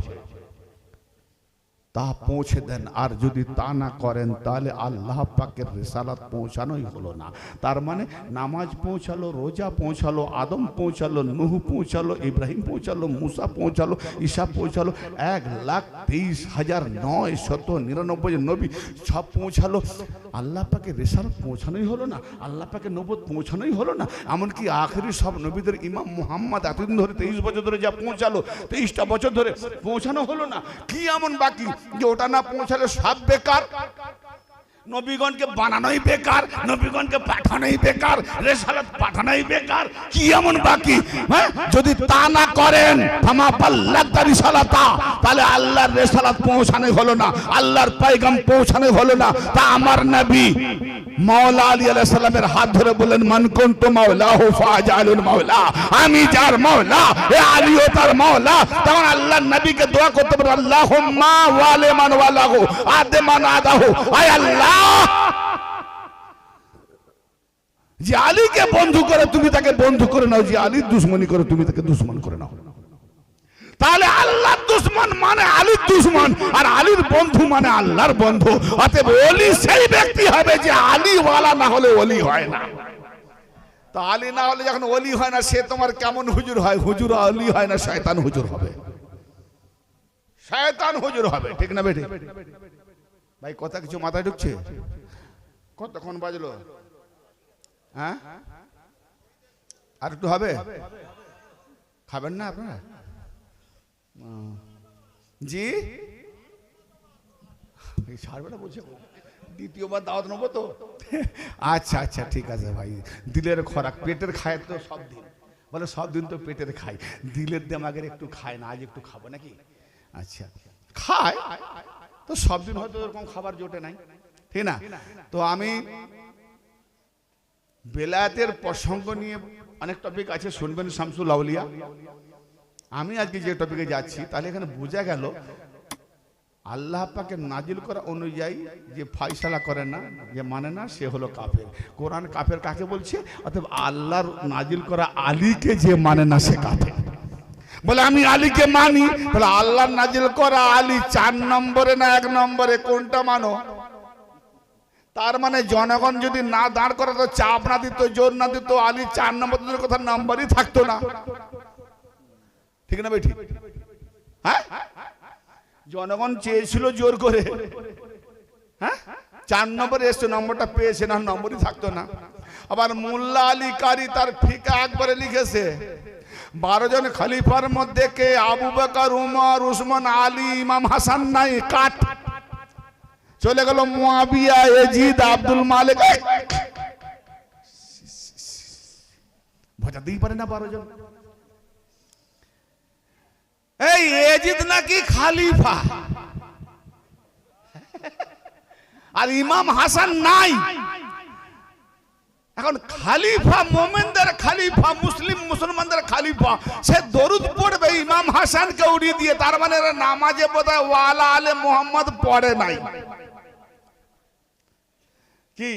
তা পৌঁছে দেন। আর যদি তা না করেন তাহলে আল্লাহ পাকের রিসালাত পৌঁছানোই হলো না। তার মানে নামাজ পৌঁছালো, রোজা পৌঁছালো, আদম পৌঁছালো, নূহ পৌঁছালো, ইব্রাহিম পৌঁছালো, মুসা পৌঁছালো, ঈসা পৌঁছালো, 1,23,999 নবী সব পৌঁছালো। আল্লাহ পাকের রিসালাত পৌঁছানোই হলো না, আল্লাহ পাকের নবুয়ত পৌঁছানোই হলো না। এমনকি আখেরি সব নবীদের ইমাম মুহাম্মদ এতদিন ধরে 23 বছর ধরে যা পৌঁছালো, 23টা বছর ধরে পৌঁছানো হলো না। কি এমন বাকি যে ওটা না পৌঁছালে সব বেকার? নবীগণকে বানানোই বেকার, নবীগণকে পাঠানোই বেকার, রিসালাত পাঠানোই বেকার। কি এমন বাকি? হ্যাঁ, যদি তা না করেন ফামা বাল্লাগতা রিসালাতা, তাহলে আল্লাহর রিসালাত পৌঁছানোই হলো না, আল্লাহর পয়গাম পৌঁছানোই হলো না। তা আমার নবী মাওলা আলী আলাইহিস সালামের হাত ধরে বলেন, মান কুনতু মাওলাহু ফাজালুল মাওলা, আমি যার মাওলা এ আলীও তার মাওলা। তখন আল্লাহর নবীকে দোয়া করতে বলেন, আল্লাহুম্মা ওয়ালি মান ওয়ালাহু আদে মান আদাহু, আয় আল্লাহ যে আলীকে বন্ধু করে তুমি তাকে বন্ধু করে নাও, যে আলীর দুশ্মনী করে তুমি তাকে দুশ্মন করে নাও। তাহলে আল্লাহর দুশ্মন মানে আলীর দুশ্মন, আর আলীর বন্ধু মানে আল্লাহর বন্ধু। অতএব ওলি সেই ব্যক্তি হবে যে আলীওয়ালা না হলে ওলি হয় না। তা আলী না হলে যখন ওলি হয় না, সে তোমার কেমন হুজুর হয়? হুজুর আলী হয় না, শয়তান হুজুর হবে, শয়তান হুজুর হবে। ঠিক না বেটি? ভাই কথা কিছু মাথায় ঢুকছে? কতক্ষণ বাজলো? হ্যাঁ, আর একটু হবে? খাবেন না আপনারা? জি ছাড়বে না বলছে, দ্বিতীয়বার দাওয়াত নেবো তো। আচ্ছা আচ্ছা ঠিক আছে ভাই। দিলের খোরাক পেটের খায় তো সব দিন, বলে সব দিন তো পেটের খাই, দিলের দেমাগের একটু খায় না, আজ একটু খাবো নাকি? আচ্ছা খায় তো, সব দিন হয়তো এরকম খাবার জোটে নাই, ঠিক না? তো আমি বেলায়েতের প্রসঙ্গ নিয়ে অনেক টপিক আছে, শুনবেন শামসুল আউলিয়া। আমি আজকে যে টপিকে যাচ্ছি, তাহলে এখানে বোঝা গেল আল্লাহ পাকে নাজিল করা অনুযায়ী যে ফাইসালা করে না, যে মানে না, সে হলো কাফের। কোরআন কাফের কাকে বলছে? অর্থাৎ আল্লাহর নাজিল করা আলীকে যে মানে না, সে কাফের। বলে আমি আলীকে মানি, তাহলে আল্লাহর নাজিল করা আলী 4 নম্বরে না 1 নম্বরে, কোনটা মানো? তার মানে জনগণ যদি না দাঁড় করা তো, চাপ না দিত, জোর না দিত, আলী 4 নম্বরের কথা নাম্বারই থাকতো না। ঠিক না ভাই? ঠিক। হ্যাঁ, জনগণ চেয়েছিল জোর করে, হ্যাঁ 4 নম্বরে এসছে, নম্বরটা পেয়েছে না, নম্বরই থাকতো না। আবার মোল্লা আলী কারি তার ফিকা একবারে লিখেছে, 12 জন খলিফার মধ্যে কে? আবু বকর, উমর, উসমান, আলী, ইমাম হাসান নাই, কাট। চলে গেল মুয়াবিয়া, ইয়াজিদ, আব্দুল মালিক, বোঝাতেই পারে না 12 জন। এই ইয়াজিদ নাকি খলিফা, আর ইমাম হাসান নাই। এখন খলিফা মোমেনদের খলিফা, মুসলমানদের খলিফা, সে দরুদ পড়বে ইমাম হাসানকে উড়িয়ে দিয়ে, তার মানে নামাজে বোধহয় ওয়ালা আলে মোহাম্মদ পড়ে নাই কি?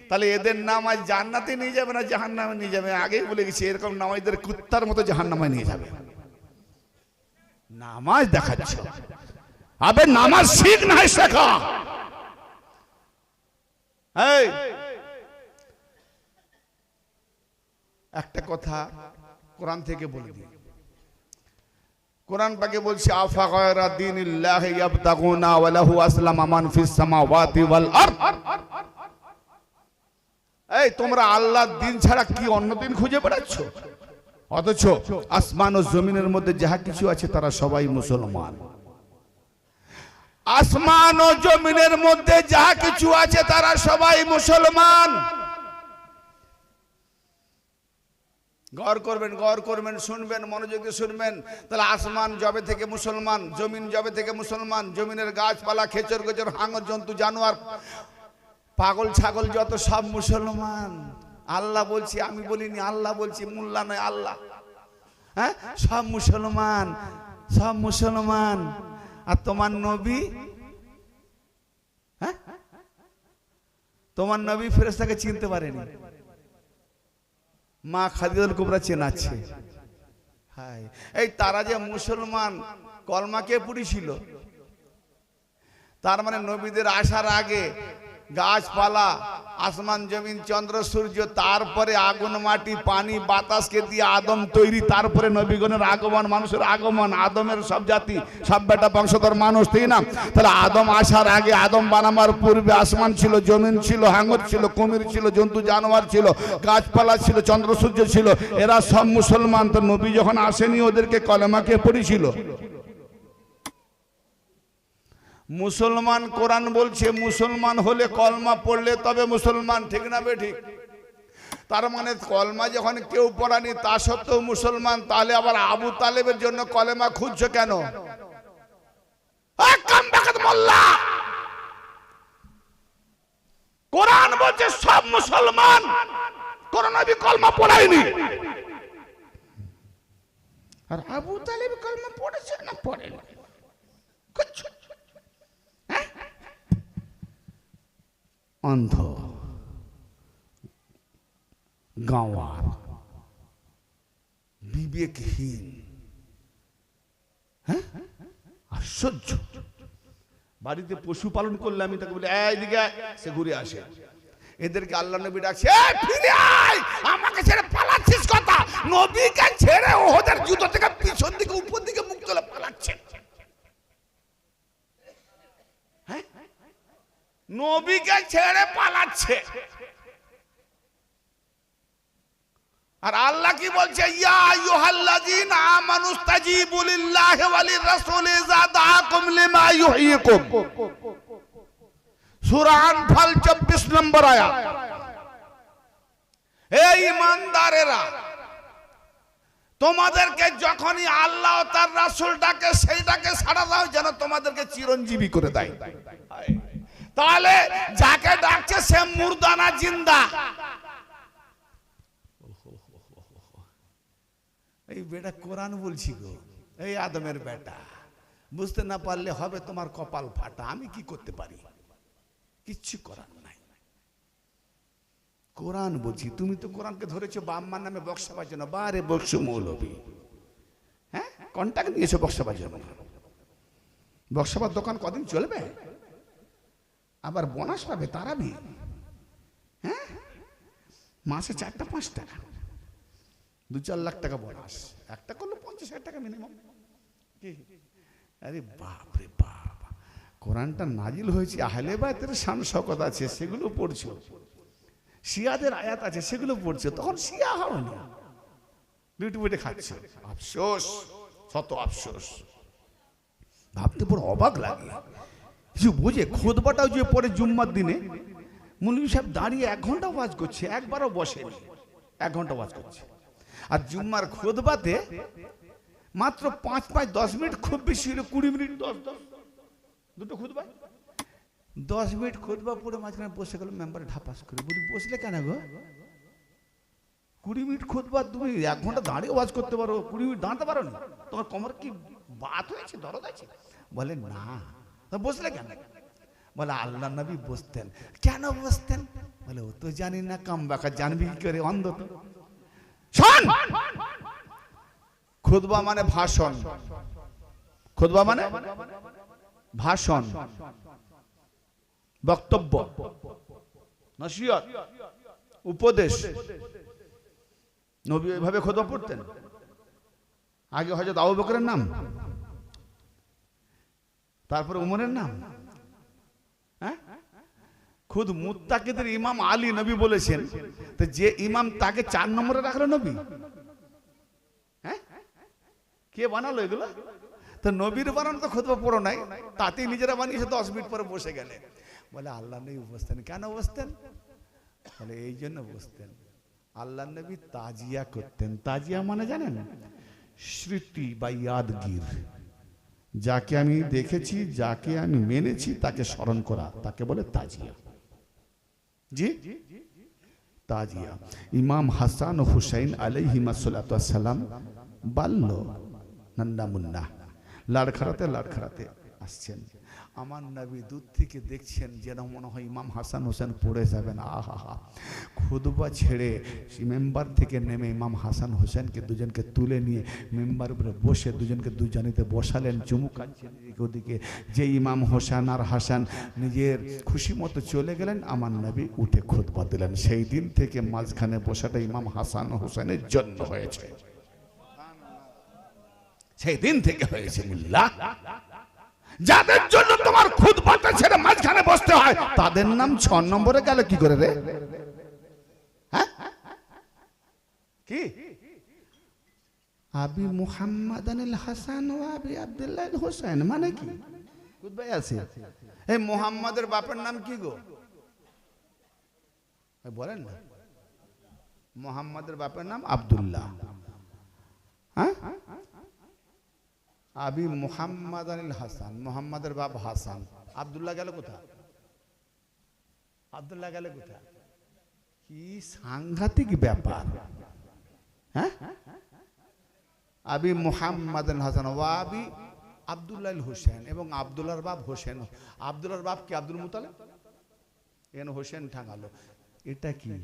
তাহলে এদের নামাজ জান্নাতে নিয়ে যাবে না জাহান্নামে নিয়ে যাবে? আগেই বলে গেছি, এরকম নামাজদের কুত্তার মতো জাহান্নামে নিয়ে যাবে। নামাজ দেখাচ্ছে, আবে নামাজ শিখ না, শেখা। এই একটা কথা কোরআন থেকে বলে দিই, কোরআন পাকে বলছে, আফা গায়রা দীনিল্লাহি ইয়াবতাগুনা ওয়া লাহু আসলামা মান ফিস সামাওয়াতি ওয়াল আরদ। এই তোমরা আল্লাহর দিন ছাড়া কি অন্য দিন খুঁজে বেড়াচ্ছ? অথচ আসমান ও জমিনের মধ্যে যাহা কিছু আছে তারা সবাই মুসলমান। আসমান ও জমিনের মধ্যে যাহা কিছু আছে তারা সবাই মুসলমান। গৌর করবেন, শুনবেন, মনোযোগে শুনবেন। তাহলে আসমান জবে থেকে মুসলমান, জমিন জবে থেকে মুসলমান, জমিনের গাছপালা, খেচর গেচর, হাঙর, জন্তু, জানোয়ার, পাগল ছাগল যত সব মুসলমান। আল্লাহ বলছি, আমি বলিনি, আল্লাহ বলছি, মোল্লা নয় আল্লাহ। হ্যাঁ, সব মুসলমান, সব মুসলমান। আর তোমার নবী, হ্যাঁ তোমার নবী ফেরেশতাকে চিনতে পারেনি, মা খাদিজাতুল কুবরা চেনাচ্ছে। হায়, এই তারা যে মুসলমান কলমাকে পড়েছিল, তার মানে নবীদের আসার আগে গাছপালা, আসমান জমিন, চন্দ্র সূর্য, তারপরে আগুন মাটি পানি বাতাসকে দিয়ে আদম তৈরি, তারপরে নবীগণের আগমন, মানুষের আগমন, আদমের সব জাতি সব বেটা বংশধর মানুষ, ঠিক না? তাহলে আদম আসার আগে, আদম বানাবার পূর্বে আসমান ছিল, জমিন ছিল, হাঙর ছিল, কুমির ছিল, জন্তু জানোয়ার ছিল, গাছপালা ছিল, চন্দ্র সূর্য ছিল, এরা সব মুসলমান। তো নবী যখন আসেনি ওদেরকে কলেমাকে পড়েছিল। মুসলমান, কোরআন বলছে মুসলমান হলে কলমা পড়লে তবে মুসলমান, ঠিক না বে ঠিক? তার মানে কলমা যখন কেউ পড়ানি তা সত্ত্বেও মুসলমান, তাহলে আবার আবু তালেবের জন্য কলেমা খুঁজছো কেন? কোরআন বলছে সব মুসলমান, কোন নবী কলমা পড়ায়নি। আর আবু তালেব কলমা পড়েছে না পড়েনি? অন্ধ, গাঁওয়ার, বিবেকহীন। হ্যাঁ, আশ্চর্য। বাড়িতে পশু পালন করলে আমি তাকে বলি এইদিকে, সে ঘুরে আসে। এদেরকে আল্লাহ নবী ডাকছে, ফিরে আয়, আমাকে ছেড়ে পালাচ্ছিস কথা। নবীকে ছেড়ে ওদের জুতো থেকে পিছন দিকে উপর দিকে মুখ তুলে পালাচ্ছে। হ্যাঁ, নবীকে ছেড়ে পালাচ্ছে। আর আল্লাহ কি বলছে, ইয়া আইয়ুহাল্লাযীনা আমানুস্তাজিবু লিল্লাহি ওয়া লির-রাসূলি ইযা দাআকুম লিমা ইউহয়িকুম। সূরা আনফাল 24 নম্বর আয়াত। হে ঈমানদারেরা, তোমাদেরকে যখনই আল্লাহ ও তার রাসূল ডাকে, সেইটাকে সাড়া দাও যেন তোমাদেরকে চিরঞ্জীবী করে দেয়। তাহলে যাকে ডাকছে সে মুর্দা না জিন্দা? এই বেটা কোরআন বলছি গো, এই আদমের বেটা, বুঝতে না পারলে হবে তোমার কপাল ফাটা। আমি কি করতে পারি? কিচ্ছু করার নাই। কোরআন বলছি, তুমি তো কোরআনকে ধরেছো বাম্মার নামে বক্সাবার জন্য। বারে বক্সু মৌলবী, হ্যাঁ, কন্ট্যাক্ট নিয়েছো বক্সাবার জন্য। বক্সাবার দোকান কদিন চলবে? আবার বোনাস পাবে তারাবি, হ্যাঁ, মাসে 4টা 5টা, 2-4 লাখ টাকা বোনাস। একটা করলে 50,000 টাকা মিনিমাম। আরে বাপ রে বাপ, কোরআনটা নাজিল হয়েছে, আহলে বাইতের শান শওকত আছে, সেগুলো পড়ছো। শিয়াদের আয়াত আছে, সেগুলো পড়ছো। তখন শিয়া হও না, বিউটি বেটে খাচ্ছ। আফসোস, শত আফসোস। ভাবতে বড় অবাক লাগে। কিছু বুঝে খুতবাটাও যে পরে জুম্মার দিনে মৌলভী সাহেব দাঁড়িয়ে 1 ঘন্টা ওয়াজ করছে, একবারও বসেনি, 1 ঘন্টা ওয়াজ করছে। আর জুম্মার খুতবাতে মাত্র 5-10 মিনিট, খুব বেশি হলে 20 মিনিট, 10 দুটো খুতবা, 10 মিনিট খুতবা পড়ে মাঝখানে বসে গেল মেম্বারে ঢাপাস করে। বলি বসলে কেন গো? 20 মিনিট খুতবা, তুমি 1 ঘন্টা দাঁড়িয়ে ওয়াজ করতে পারো, 20 মিনিট দাঁড়াতে পারো না? তোমার কোমর কি বাত হয়েছে, দরদ আছে? বলে না। বসলে কেন? বলে আল্লাহ নবী বসতেন। কেন বসতেন? বলে ও তো জানি না, কাম বাকা জানবি কি করে, অন্ধ তো। শোন, খুতবা মানে ভাষণ। খুতবা মানে ভাষণ, বক্তব্য, নসিহত, উপদেশ। নবী এইভাবে খুতবা পড়তেন। আগে হযরত আবু বকরের নাম, তারপরে উমরের নাম। হ্যাঁ, খুদ মুত্তাকিদের ইমাম আলী নবী বলেছেন, তো যে ইমাম তাকে 4 নম্বরে রাখলো নবী। হ্যাঁ, কে বানালো এগুলো? তো নবীর বানানো তো খুতবা পড়ো নাই, তাতেই নিজেরা বানিয়েছে। 10 মিনিট পরে বসে গেলে। বলে আল্লাহ নবী বসতেন। কেন বসতেন? বলে এই জন্য বসতেন, আল্লাহ নবী তাজিয়া করতেন। তাজিয়া মানে জানেন? স্মৃতি বা ইয়াদগির। যাকে আমি দেখেছি, যাকে আমি মেনেছি, তাকে স্মরণ করা, তাকে বলে তাজিয়া। জি, তাজিয়া। ইমাম হাসান ও হুসাইন আলাইহিমাস সালাতু ওয়াস সালাম বাল্য নান্না মুন্না, লাড়খাড়াতে লাড়খাড়াতে আসছেন। আমার নবী দূর থেকে দেখছেন, যেন মনে হয় ইমাম হাসান হোসেন পড়ে যাবেন। আহা হা, খুতবা ছেড়ে মেম্বার থেকে নেমে ইমাম হাসান হোসেনকে দুজনকে তুলে নিয়ে মেম্বার উপরে বসে দুজনকে দুজনিতে বসালেন, চুমু খাচ্ছেন এদিকে ওদিকে। যে ইমাম হোসেন আর হাসান নিজের খুশি মতো চলে গেলেন, আমার নবী উঠে খুতবা দিলেন। সেই দিন থেকে মাঝখানে বসাটা ইমাম হাসান হোসেনের জন্য হয়েছে। সেই দিন থেকে হয়েছে মিল্লা। যাদের জন্য তোমার খুতবাটা ছেড়ে মাঝখানে বসতে হয়, তাদের নাম 6 নম্বরে গেল কি করে রে? হ্যাঁ, কি আবি মুহাম্মাদানিল হাসান ওয়া আবি আব্দুল্লাহ হোসেন মানে কি? খুতবায় আছে। এই মুহাম্মাদের বাপের নাম কি গো? বলেন না। মুহাম্মাদের বাপের নাম আব্দুল্লাহ। হ্যাঁ, আবি মুহাম্মাদ আনিল হাসান, মুহাম্মাদের বাপ হাসান। আব্দুল্লাহ গেল কোথা? আব্দুল্লাহ গেল কোথা? কি সাংঘাতিক ব্যাপার! হ্যাঁ, আবি মুহাম্মাদ আনিল হাসান ওয়া আবি আব্দুল্লাহ হোসেন, এবং আব্দুল্লাহর বাপ হোসেন। আব্দুল্লাহর বাপ কি? আব্দুল মুতালিব। এন হোসেন ঠাঙালো। এটা কি?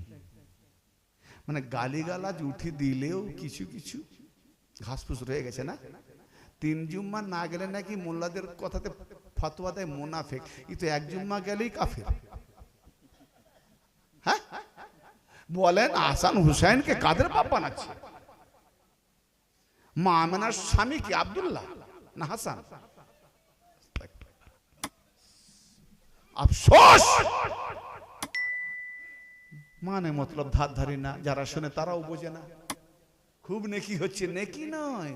মানে গালিগালাজ উঠে দিলেও কিছু কিছু ঘাসফুস রয়ে গেছে না। 3 জুম্মা না গেলে নাকি মোল্লাদের কথাতে ফতোয়া দেয় মুনাফিক। ই তো 1 জুম্মা গেলেই কাফের। হ্যাঁ বলেন, হাসান হুসাইনকে কাদের বাপ বানাচ্ছে? মা আমেনার স্বামী কি আব্দুল্লাহ না হাসান? আফসোস, মানে মতলব ধার ধারি না, যারা শুনে তারাও বোঝে না। খুব নেকি হচ্ছে, নেকি নয়,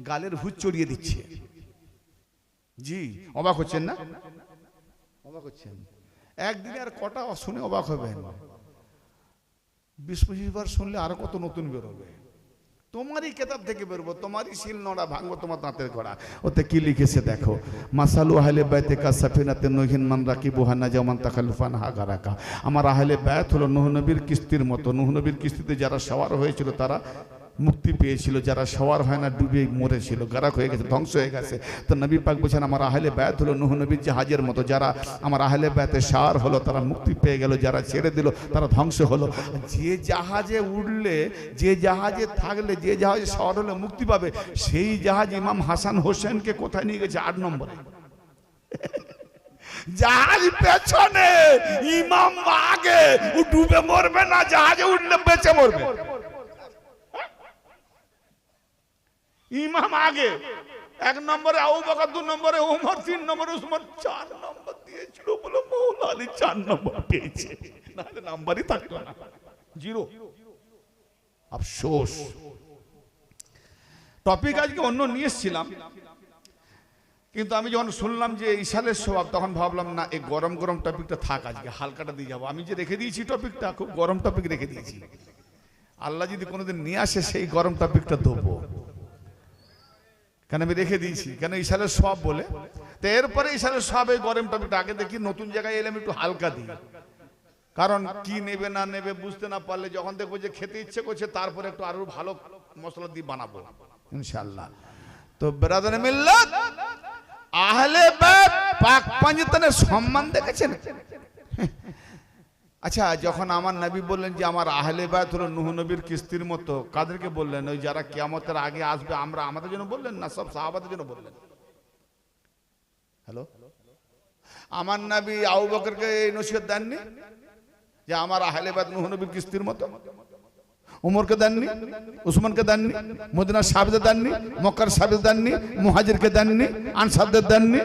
গালের ভূত চড়িয়ে দিচ্ছে। জি অবাক হচ্ছেন না? অবাক হচ্ছেন? একদিনে আর কটা শুনে অবাক হবেন? 20-25 বার শুনলে আরো কত নতুন বেরোবে। তোমারই কেতাব থেকে বেরোবো, তোমারই শিল নড়া ভাঙবো, তোমার দাঁতের ঘোড়া। ওতে কি লিখেছে দেখো, মাসালু আহলে বাইতে কা সাফিনাতে নূহিন মান রাকিবুহা নাজা মান তাখাল্লুফান হাগারাকা। আমার আহলে বাইত হলো নূহ নবীর কিস্তির মতো। নূহ নবীর কিস্তিতে যারা সওয়ার হয়েছিল তারা মুক্তি পেয়েছিল, যারা সওয়ার হয় না ডুবে মরেছিল, গারাক হয়ে গেছে, ধ্বংস হয়ে গেছে। তো নবী পাক বলেছেন আমার আহলে বায়াত হলো নূহ নবীর জাহাজের মতো। যারা আমার আহলে বায়াতে সার হলো তারা মুক্তি পেয়ে গেল, যারা ছেড়ে দিল তারা ধ্বংস হলো। যে জাহাজে উঠলে, যে জাহাজে থাকলে, যে জাহাজে সার হলে মুক্তি পাবে, সেই জাহাজ ইমাম হাসান হোসেনকে কোথায় নিয়ে গেছে? 8 নম্বরে। জাহাজ পেছনে, ইমাম আগে। ও ডুবে মরবে না, জাহাজে উঠলে বেঁচে মরবে। ইমাম আগে, 1 নম্বরে আবু বকর, 2 নম্বরে ওমর, 3 নম্বরে উসমান, 4 নম্বর দিয়েছিল বলে মৌলা আলী 4 নম্বর পেয়েছে, নাহলে নাম্বারই থাকতো না, 0। আফসোস। টপিক আজকে অন্য নিয়ে এসেছিলাম, কিন্তু আমি যখন শুনলাম যে ইশালের স্বভাব, তখন ভাবলাম না, এই গরম গরম টপিকটা থাক, আজকে হালকাটা দিয়ে যাবো। আমি যে রেখে দিয়েছি টপিকটা, খুব গরম টপিক রেখে দিয়েছি। আল্লাহ যদি কোনোদিন নিয়ে আসে সেই গরম টপিকটা দেবো, কেন আমি রেখে দিয়েছি, কেন ইশালের সব বলে। তো এরপরে ইশালের সব এই গরম টপিকটা আগে দেখি, নতুন জায়গায় এলাম একটু হালকা দিই, কারণ কি নেবে না নেবে বুঝতে না পারলে যখন দেখবো যে খেতে ইচ্ছে করছে, তারপরে একটু আরো ভালো মশলা দিয়ে বানাবো ইনশাআল্লাহ। তো ব্রাদার মিল্লাত, আহলে বাইত পাক পাঞ্জাতনের সম্মান দেখেছেন? আচ্ছা, যখন আমার নবী বললেন যে আমার আহলে বায়ত হলো নূহ নবীর কিস্তির মতো, কাদেরকে বললেন? ওই যারা কিয়ামতের আগে আসবে, আমরা আমাদের জন্য বললেন না সব সাহাবাদের জন্য বললেন? হ্যালো, আমার নবী আবু বকরকে এই নসিহত দেননি যে আমার আহলে বায়ত নূহ নবীর কিস্তির মতো? উমরকে দেননি, উসমানকে দেননি, মদিনার সাহাবীদের দেননি, মক্কার সাহাবীদের দেননি, মুহাজিরকে দেননি, আনসারদের দেননি?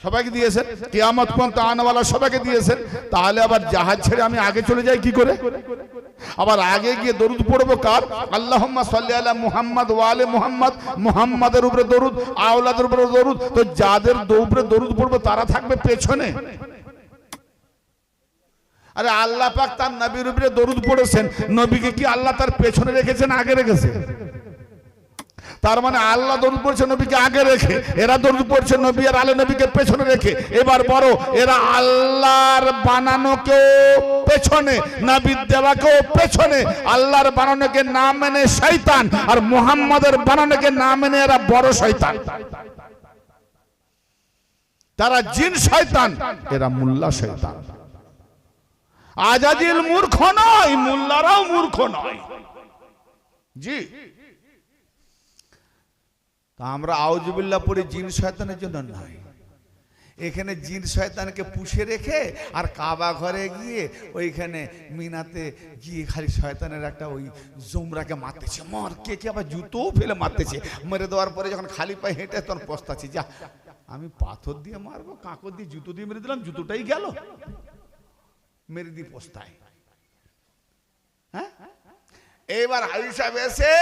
সবাইকে দিয়েছেন, কিয়ামত পর্যন্ত আনাওয়ালা সবাইকে দিয়েছেন। তাহলে আবার জাহাজ ছেড়ে আমি আগে চলে যাই কি করে? আবার আগে গিয়ে দরুদ পড়বো কার? আল্লাহুম্মা সাল্লি আলা মুহাম্মাদ ওয়া আলি মুহাম্মাদ, মুহাম্মাদের উপরে দরুদ, আওলাদের উপরে দরুদ। তো যাদের উপরে দরুদ পড়বো তারা থাকবে পেছনে। আরে আল্লাহ পাক তার নবীর উপরে দরুদ পড়েছেন, নবীকে কি আল্লাহ তার পেছনে রেখেছেন আগে রেখেছেন? তার মানে আল্লাহ দরুদ পড়ছে নবীকে আগে রেখে, এরা দরুদ পড়ছে নবী আর আলে নবীকে পেছনে রেখে। এবার বড়, এরা আল্লাহর বানানোকে পেছনে, নবীর দেওয়াকেও পেছনে। আল্লাহর বানানোকে না মেনে শয়তান, আর মুহাম্মাদের বানানোকে না মেনে এরা বড় শয়তান। তারা জিন শয়তান, এরা মুল্লা শয়তান। আজাজিল মূর্খ নয়, মুল্লারাও মূর্খ নয়। জি, আমরা আউযুবিল্লাহ পড়ি জিন শয়তানের জন্য নয়। এখানে জিন শয়তানকে পুষে রেখে আর কাবা ঘরে গিয়ে ওইখানে মিনাতে গিয়ে খালি শয়তানের একটা ওই জুমরাকে মারতেছে, মার কে কে, আবার জুতোও ফেলে মারতেছে। মেরে দেওয়ার পরে যখন খালি পায়ে হেঁটে তখন পস্তাচ্ছি, যা আমি পাথর দিয়ে মারবো, কাঁকর দিয়ে জুতো দিয়ে মেরে দিলাম, জুতোটাই গেল, মেরে দিয়ে পস্তায়। হ্যাঁ, এবার হাজি সাহেব এসে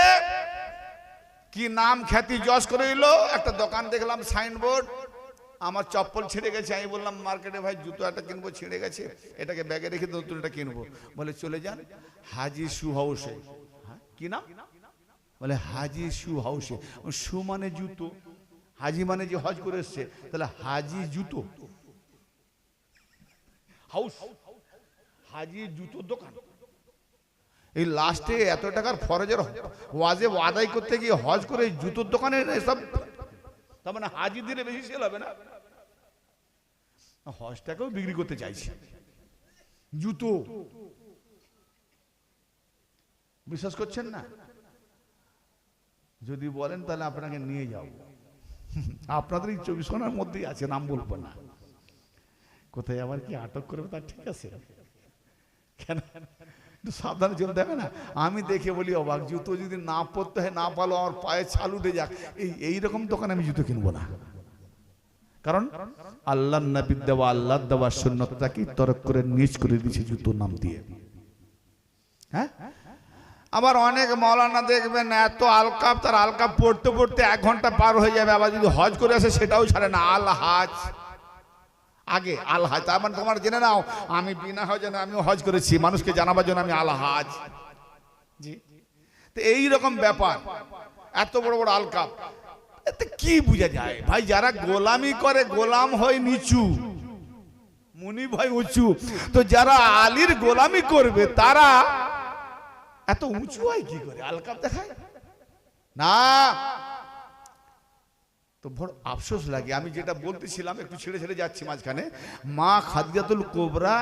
কি নাম খ্যাতি যশ করে এলো। একটা দোকান দেখলাম সাইনবোর্ড, আমার চপ্পল ছিঁড়ে গেছে। আমি বললাম মার্কেটে ভাই জুতো একটা কিনবো, ছিঁড়ে গেছে, এটাকে ব্যাগে রেখে নতুন এটা কিনবো। বলে চলে যান হাজি শু হাউসে। কি নাম? বলে হাজি শু হাউসে। শু মানে জুতো, হাজি মানে যে হজ করে এসছে, তাহলে হাজি জুতো হাউস, হাজি জুতোর দোকান। এই লাস্টে এত টাকার ফরজের ওয়াজিব আদায় করতে গিয়ে হজ করে জুতোর দোকানে সব, তার মানে হাজি দিলে বেশি সেল হবে না? হজটাকেও বিক্রি করতে চাইছে। জুতো বিশ্বাস করছেন না? যদি বলেন তাহলে আপনাকে নিয়ে যাব। আপনাদের এই 24 ঘন্টার মধ্যেই আছে, নাম বলবো না। কোথায় আবার কি আটক করবে তার ঠিক আছে, কেন একটু সাবধানে চলতে হবে না? আমি দেখে বলি অবাক, জুতো যদি না পরতে হয়, না পালো আমার পায়ে ছাল উঠে যাক, এইরকম দোকানে আমি জুতো কিনবো না। কারণ আল্লাহ নবীর দেওয়া, আল্লাহ দেওয়া সুন্নতটাকে তরক করে নিচ করে দিয়েছে জুতোর নাম দিয়ে। হ্যাঁ, আবার অনেক মাওলানা দেখবেন এত আলকাপ, তার আলকাপ পড়তে পড়তে 1 ঘন্টা পার হয়ে যাবে, আবার যদি হজ করে আসে সেটাও ছাড়ে না। আল হাজ, আগে আল হাজ, তার মানে তোমার জেনে নাও আমি বিনা হজে না, আমি হজ করেছি, মানুষকে জানাবার জন্য আমি আল হাজ। জি, তো এইরকম ব্যাপার, এত বড় বড় আলকাপ, এতে কি বোঝা যায় ভাই? যারা গোলামি করে গোলাম হয় নিচু, মুনি ভাই উঁচু, তো যারা আলীর গোলামি করবে তারা এত উঁচু হয় কি করে? আলকাপ দেখায় না, তো বড় আফসোস লাগে। আমি যেটা বলতেছিলাম, একটু ছেড়ে ছেড়ে যাচ্ছি মাঝখানে। মা খাদিজাতুল কোবরা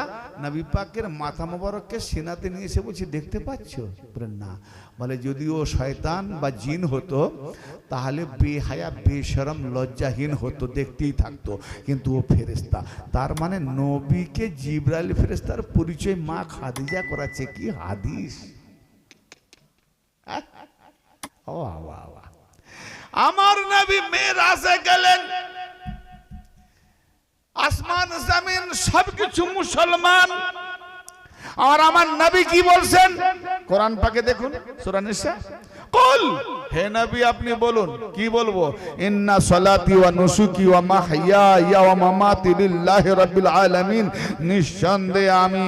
নবী পাকের মাথা মোবারককে সিনাতে নিয়ে এসে বলছে, দেখতে পাচ্ছ? বলে না। বলে যদি ও শয়তান বা জিন হতো তাহলে বেহায়া বেশরম লজ্জাহীন হতো, দেখতেই থাকতো, কিন্তু ও ফেরেশতা। তার মানে নবীকে জিবরাইল ফেরেশতার পরিচয় মা খাদিজা করাচ্ছে। কি হাদিস! ও বাবা, আমার নবী মেরাজে গেলেন, আসমান জমিন সবকিছু মুসলমান। আর আমার নবী কি বলছেন কোরআন পাকে দেখুন, সূরা নিসা, কুল, হে নবী আপনি বলুন। কি বলবো? ইন্না সালাতি ওয়া নুসুকি ওয়া মাহইয়া ওয়া মামাতি লিল্লাহি রাব্বিল আলামিন, নিঃসন্দেহে আমি,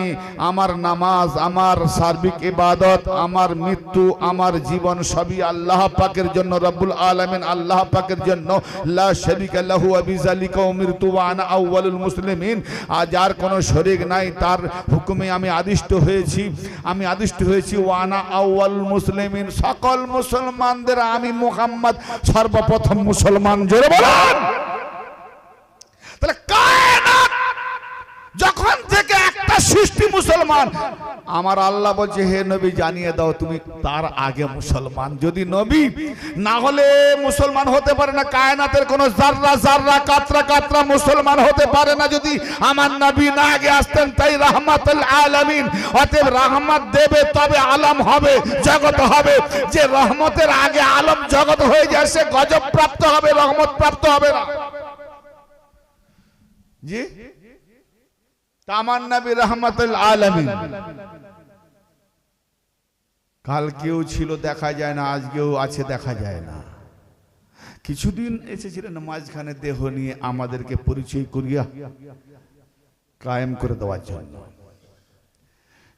আমার নামাজ, আমার সার্বিক ইবাদত, আমার মৃত্যু, আমার জীবন সবই আল্লাহ পাকের জন্য, রব্বুল আলামিন আল্লাহ পাকের জন্য। লা শারীকা লাহু ওয়া বিযালিকা উমিরতু ওয়া আনা আউয়ালুল মুসলিমিন, আজ আর কোনো শরীক নাই, তার হুকুমে আমি আদিষ্ট হয়েছি, আমি আদিষ্ট হয়েছি। ওয়া আনা আউয়ালুল মুসলিমিন, সকল মুসলমানদের আমি মুহাম্মদ সর্বপ্রথম মুসলমান। জোরে বলেন। তাহলে কায়নাত যখন থেকে একটা সৃষ্টি মুসলমান, আমার আল্লাহ বলছে হে নবী জানিয়ে দাও তুমি তার আগে মুসলমান। যদি নবী না হলে মুসলমান হতে পারে না, কায়নাতের কোন জাররা জাররা কাতরা কাতরা মুসলমান হতে পারে না যদি আমার নবী না আগে আসতেন। তাই রাহমাতুল আলামিন, অতএব রহমত দেবে তবে আলম হবে, জগৎ হবে। যে রহমতের আগে আলম জগৎ হয়ে যায় সে গজব প্রাপ্ত হবে, রহমত প্রাপ্ত হবে না। জি, আমার নবী রাহমাতুল আলামিন। কালকেও ছিল দেখা যায় না, আজকেও আছে দেখা যায় না। কিছুদিন এসেছিলেন মাঝখানে দেহ নিয়ে আমাদেরকে পরিচয় করিয়া কায়েম করে দেওয়ার জন্য।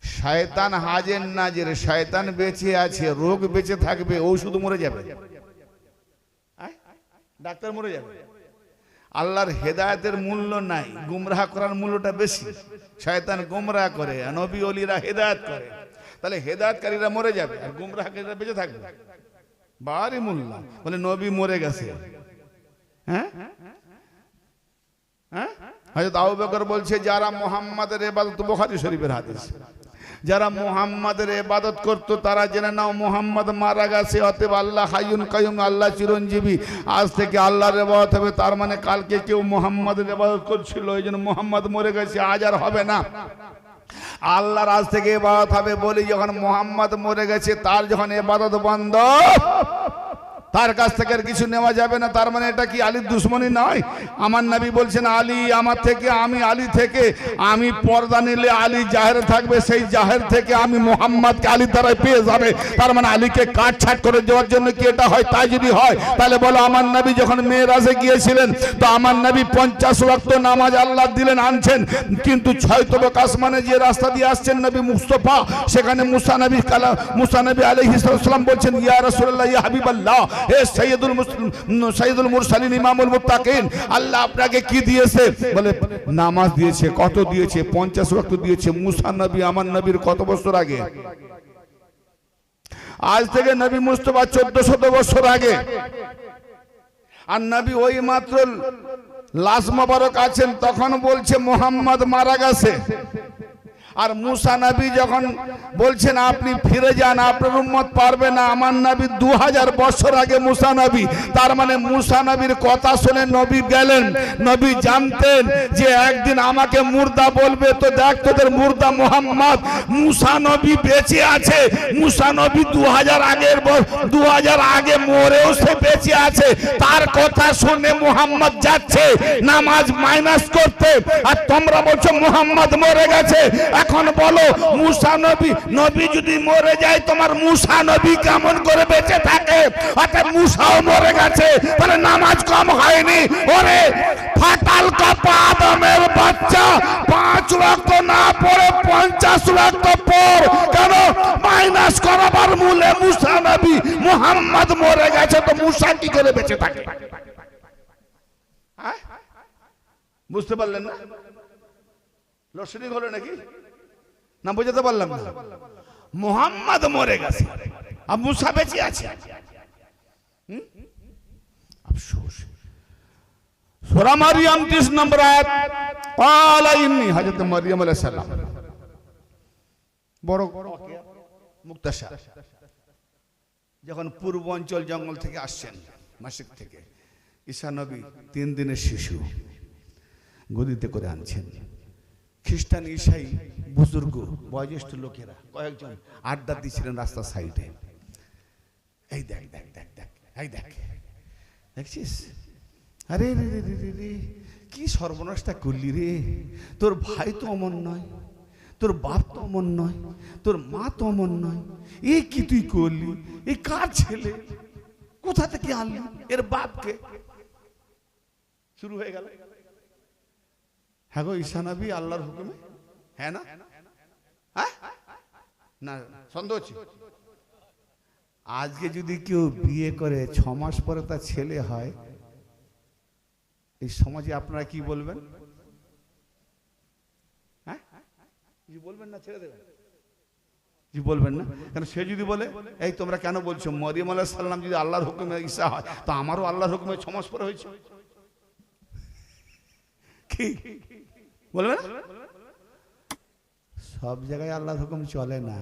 শয়তান হাজের নাজের, শয়তান বেঁচে আছে, রোগ বেঁচে থাকবে, ঔষধ মরে যাবে, ডাক্তার মরে যাবে। আল্লাহর হেদায়েতের মূল্য নাই, গুমরাহ করার মূল্যটা বেশি। শয়তান গুমরাহ করে, নবী ওলিরা হেদায়েত করে। তাহলে হেদায়েতকারীরা মরে যাবে আর গুমরাহকারীরা বেঁচে থাকবে। বাড়ি মূল্য বলে নবী মরে গেছে। হ্যাঁ হ্যাঁ, হযরত আবু বকর বলছে যারা মুহাম্মাদের ইবাদত, বুখারী শরীফের হাদিস, যারা মুহাম্মাদের ইবাদত করত তারা জেনে নাও মুহাম্মদ মারা গেছে। অতএব আল্লাহ হাইয়ুন কাইয়ুম, আল্লাহ চিরঞ্জীবী, আজ থেকে আল্লাহর ইবাদত হবে। তার মানে কালকে কেউ মুহাম্মাদের ইবাদত করছিল, এই জন্য মুহাম্মদ মরে গেছে, আজ আর হবে না। আল্লাহর আজ থেকে ইবাদত হবে বলি, যখন মুহাম্মদ মরে গেছে তার যখন ইবাদত বন্ধ, তার কাছ থেকে আর কিছু নেওয়া যাবে না। তার মানে এটা কি আলীর দুশ্মনী নয়? আমার নবী বলছেন আলী আমার থেকে, আমি আলী থেকে, আমি পর্দা নিলে আলী জাহের থাকবে, সেই জাহের থেকে আমি মুহাম্মদকে আলী দ্বারাই পেয়ে যাবে। তার মানে আলীকে কাটছাট করে দেওয়ার জন্য কি এটা হয়? তাই যদি হয় তাহলে বলো আমার নবী যখন মেরাজে গিয়েছিলেন তো আমার নবী 50 ওয়াক্ত নামাজ আল্লাহ দিলেন আনছেন, কিন্তু 6 তবক আসমানে যে রাস্তা দিয়ে আসছেন নবী মুস্তাফা, সেখানে মুসা নবী আলাইহিস সালাম বলছেন ইয়া রাসূলুল্লাহ ইয়া হাবিবাল্লাহ, হে সাইয়্যিদুল মুরসালিন ইমামুল মুত্তাকিন, আল্লাহ আপনাকে কি দিয়েছে? বলে নামাজ দিয়েছে। কত দিয়েছে? 50 ওয়াক্ত দিয়েছে। মুসা নবী আমার নবীর কত বছর আগে? আজ থেকে নবী মুস্তাফা 1400 বছর আগে। আর নবী ওই মাত্র লাশ মোবারক আছেন, তখন বলছে মোহাম্মদ মারা গেছে। আর মুসা নবী যখন বলছেন আপনি ফিরে যান, আপনার উম্মত পারবে না, আমার নবী 2000 বছর আগে মুসা নবী, তার মানে মুসা নবীর কথা শুনে নবী গেলেন। নবী জানতেন যে একদিন আমাকে মুর্দা বলবে, তো দেখ তোদের মুর্দা মোহাম্মদ, মুসা নবী বেঁচে আছে। মুসা নবী 2000 আগে মরেও সে বেঁচে আছে। তার কথা শুনে মুহাম্মদ যাচ্ছে নামাজ মাইনাস করতে, আর তোমরা বলছো মুহাম্মদ মরে গেছে। এখন বলো মুসা নবী, নবী যদি মরে যায় তোমার মুসা নবী কেমন করে বেঁচে থাকে? অর্থাৎ মুসাও মরে গেছে, তাহলে নামাজ কম হয়নি। ওরে ফাটাল কাপা আদমের বাচ্চা, 5 ওয়াক্ত না পড়ে 50 ওয়াক্ত পড় কেন? মাইনাস করাবার মূলে মুসা নবী, মুহাম্মদ মরে গেছে, তো মুসা কি করে বেঁচে থাকে? বুঝতে পারলেন না? লোডশেডিং হলো নাকি না বুঝতে পারলাম না? মুহাম্মদ মরে গেছে আর মুসা বেঁচে আছে। আফসোস। সূরা মারিয়াম 30 নম্বর আয়াত, ক্বালা ইন্নী, হযরত মারিয়াম আলাইহিস সালাম বড় মুক্তাশা যখন পূর্ব অঞ্চল জঙ্গল থেকে আসছেন, মাসিক থেকে, ঈসা নবী 3 দিনের শিশু গদিতে করে আনছেন। খ্রিস্টান ঈসাই বুজুর্গ বয়োজ্যেষ্ঠ লোকেরা কয়েকজন আড্ডা দিচ্ছিলেন রাস্তার সাইডে। এই দেখ দেখ দেখ দেখ, এই দেখ, দেখছিস? আরে রে রে রে রে, কি সর্বনাশটা করলি রে! তোর ভাই তো অমন নয়, তোর বাপ তো অমন নয়, তোর মা তো অমন নয়, এ কি তুই করলি? এ কার ছেলে? কোথা থেকে আনলি? এর বাপকে? শুরু হয়ে গেল। হ্যাঁ গো, ঈসা নবী আল্লাহর হুকুমে, হ্যাঁ না? হ্যাঁ না, সন্দেহ হচ্ছে। আজকে যদি কেউ বিয়ে করে 6 মাস পরে তার ছেলে হয়, এই সমাজে আপনারা কি বলবেন? হ্যাঁ কি বলবেন? না ছেড়ে দেবেন? কি বলবেন না? কারণ সে যদি বলে এই তোমরা কেন বলছো মরিয়ম আলাইহিস সালাম যদি আল্লাহর হুকুমে ঈসা হয়, তো আমারও আল্লাহর হুকুমে 6 মাস পরে হয়েছে, কি বলবেন? সব জায়গায় আল্লাহর হুকুম চলে না।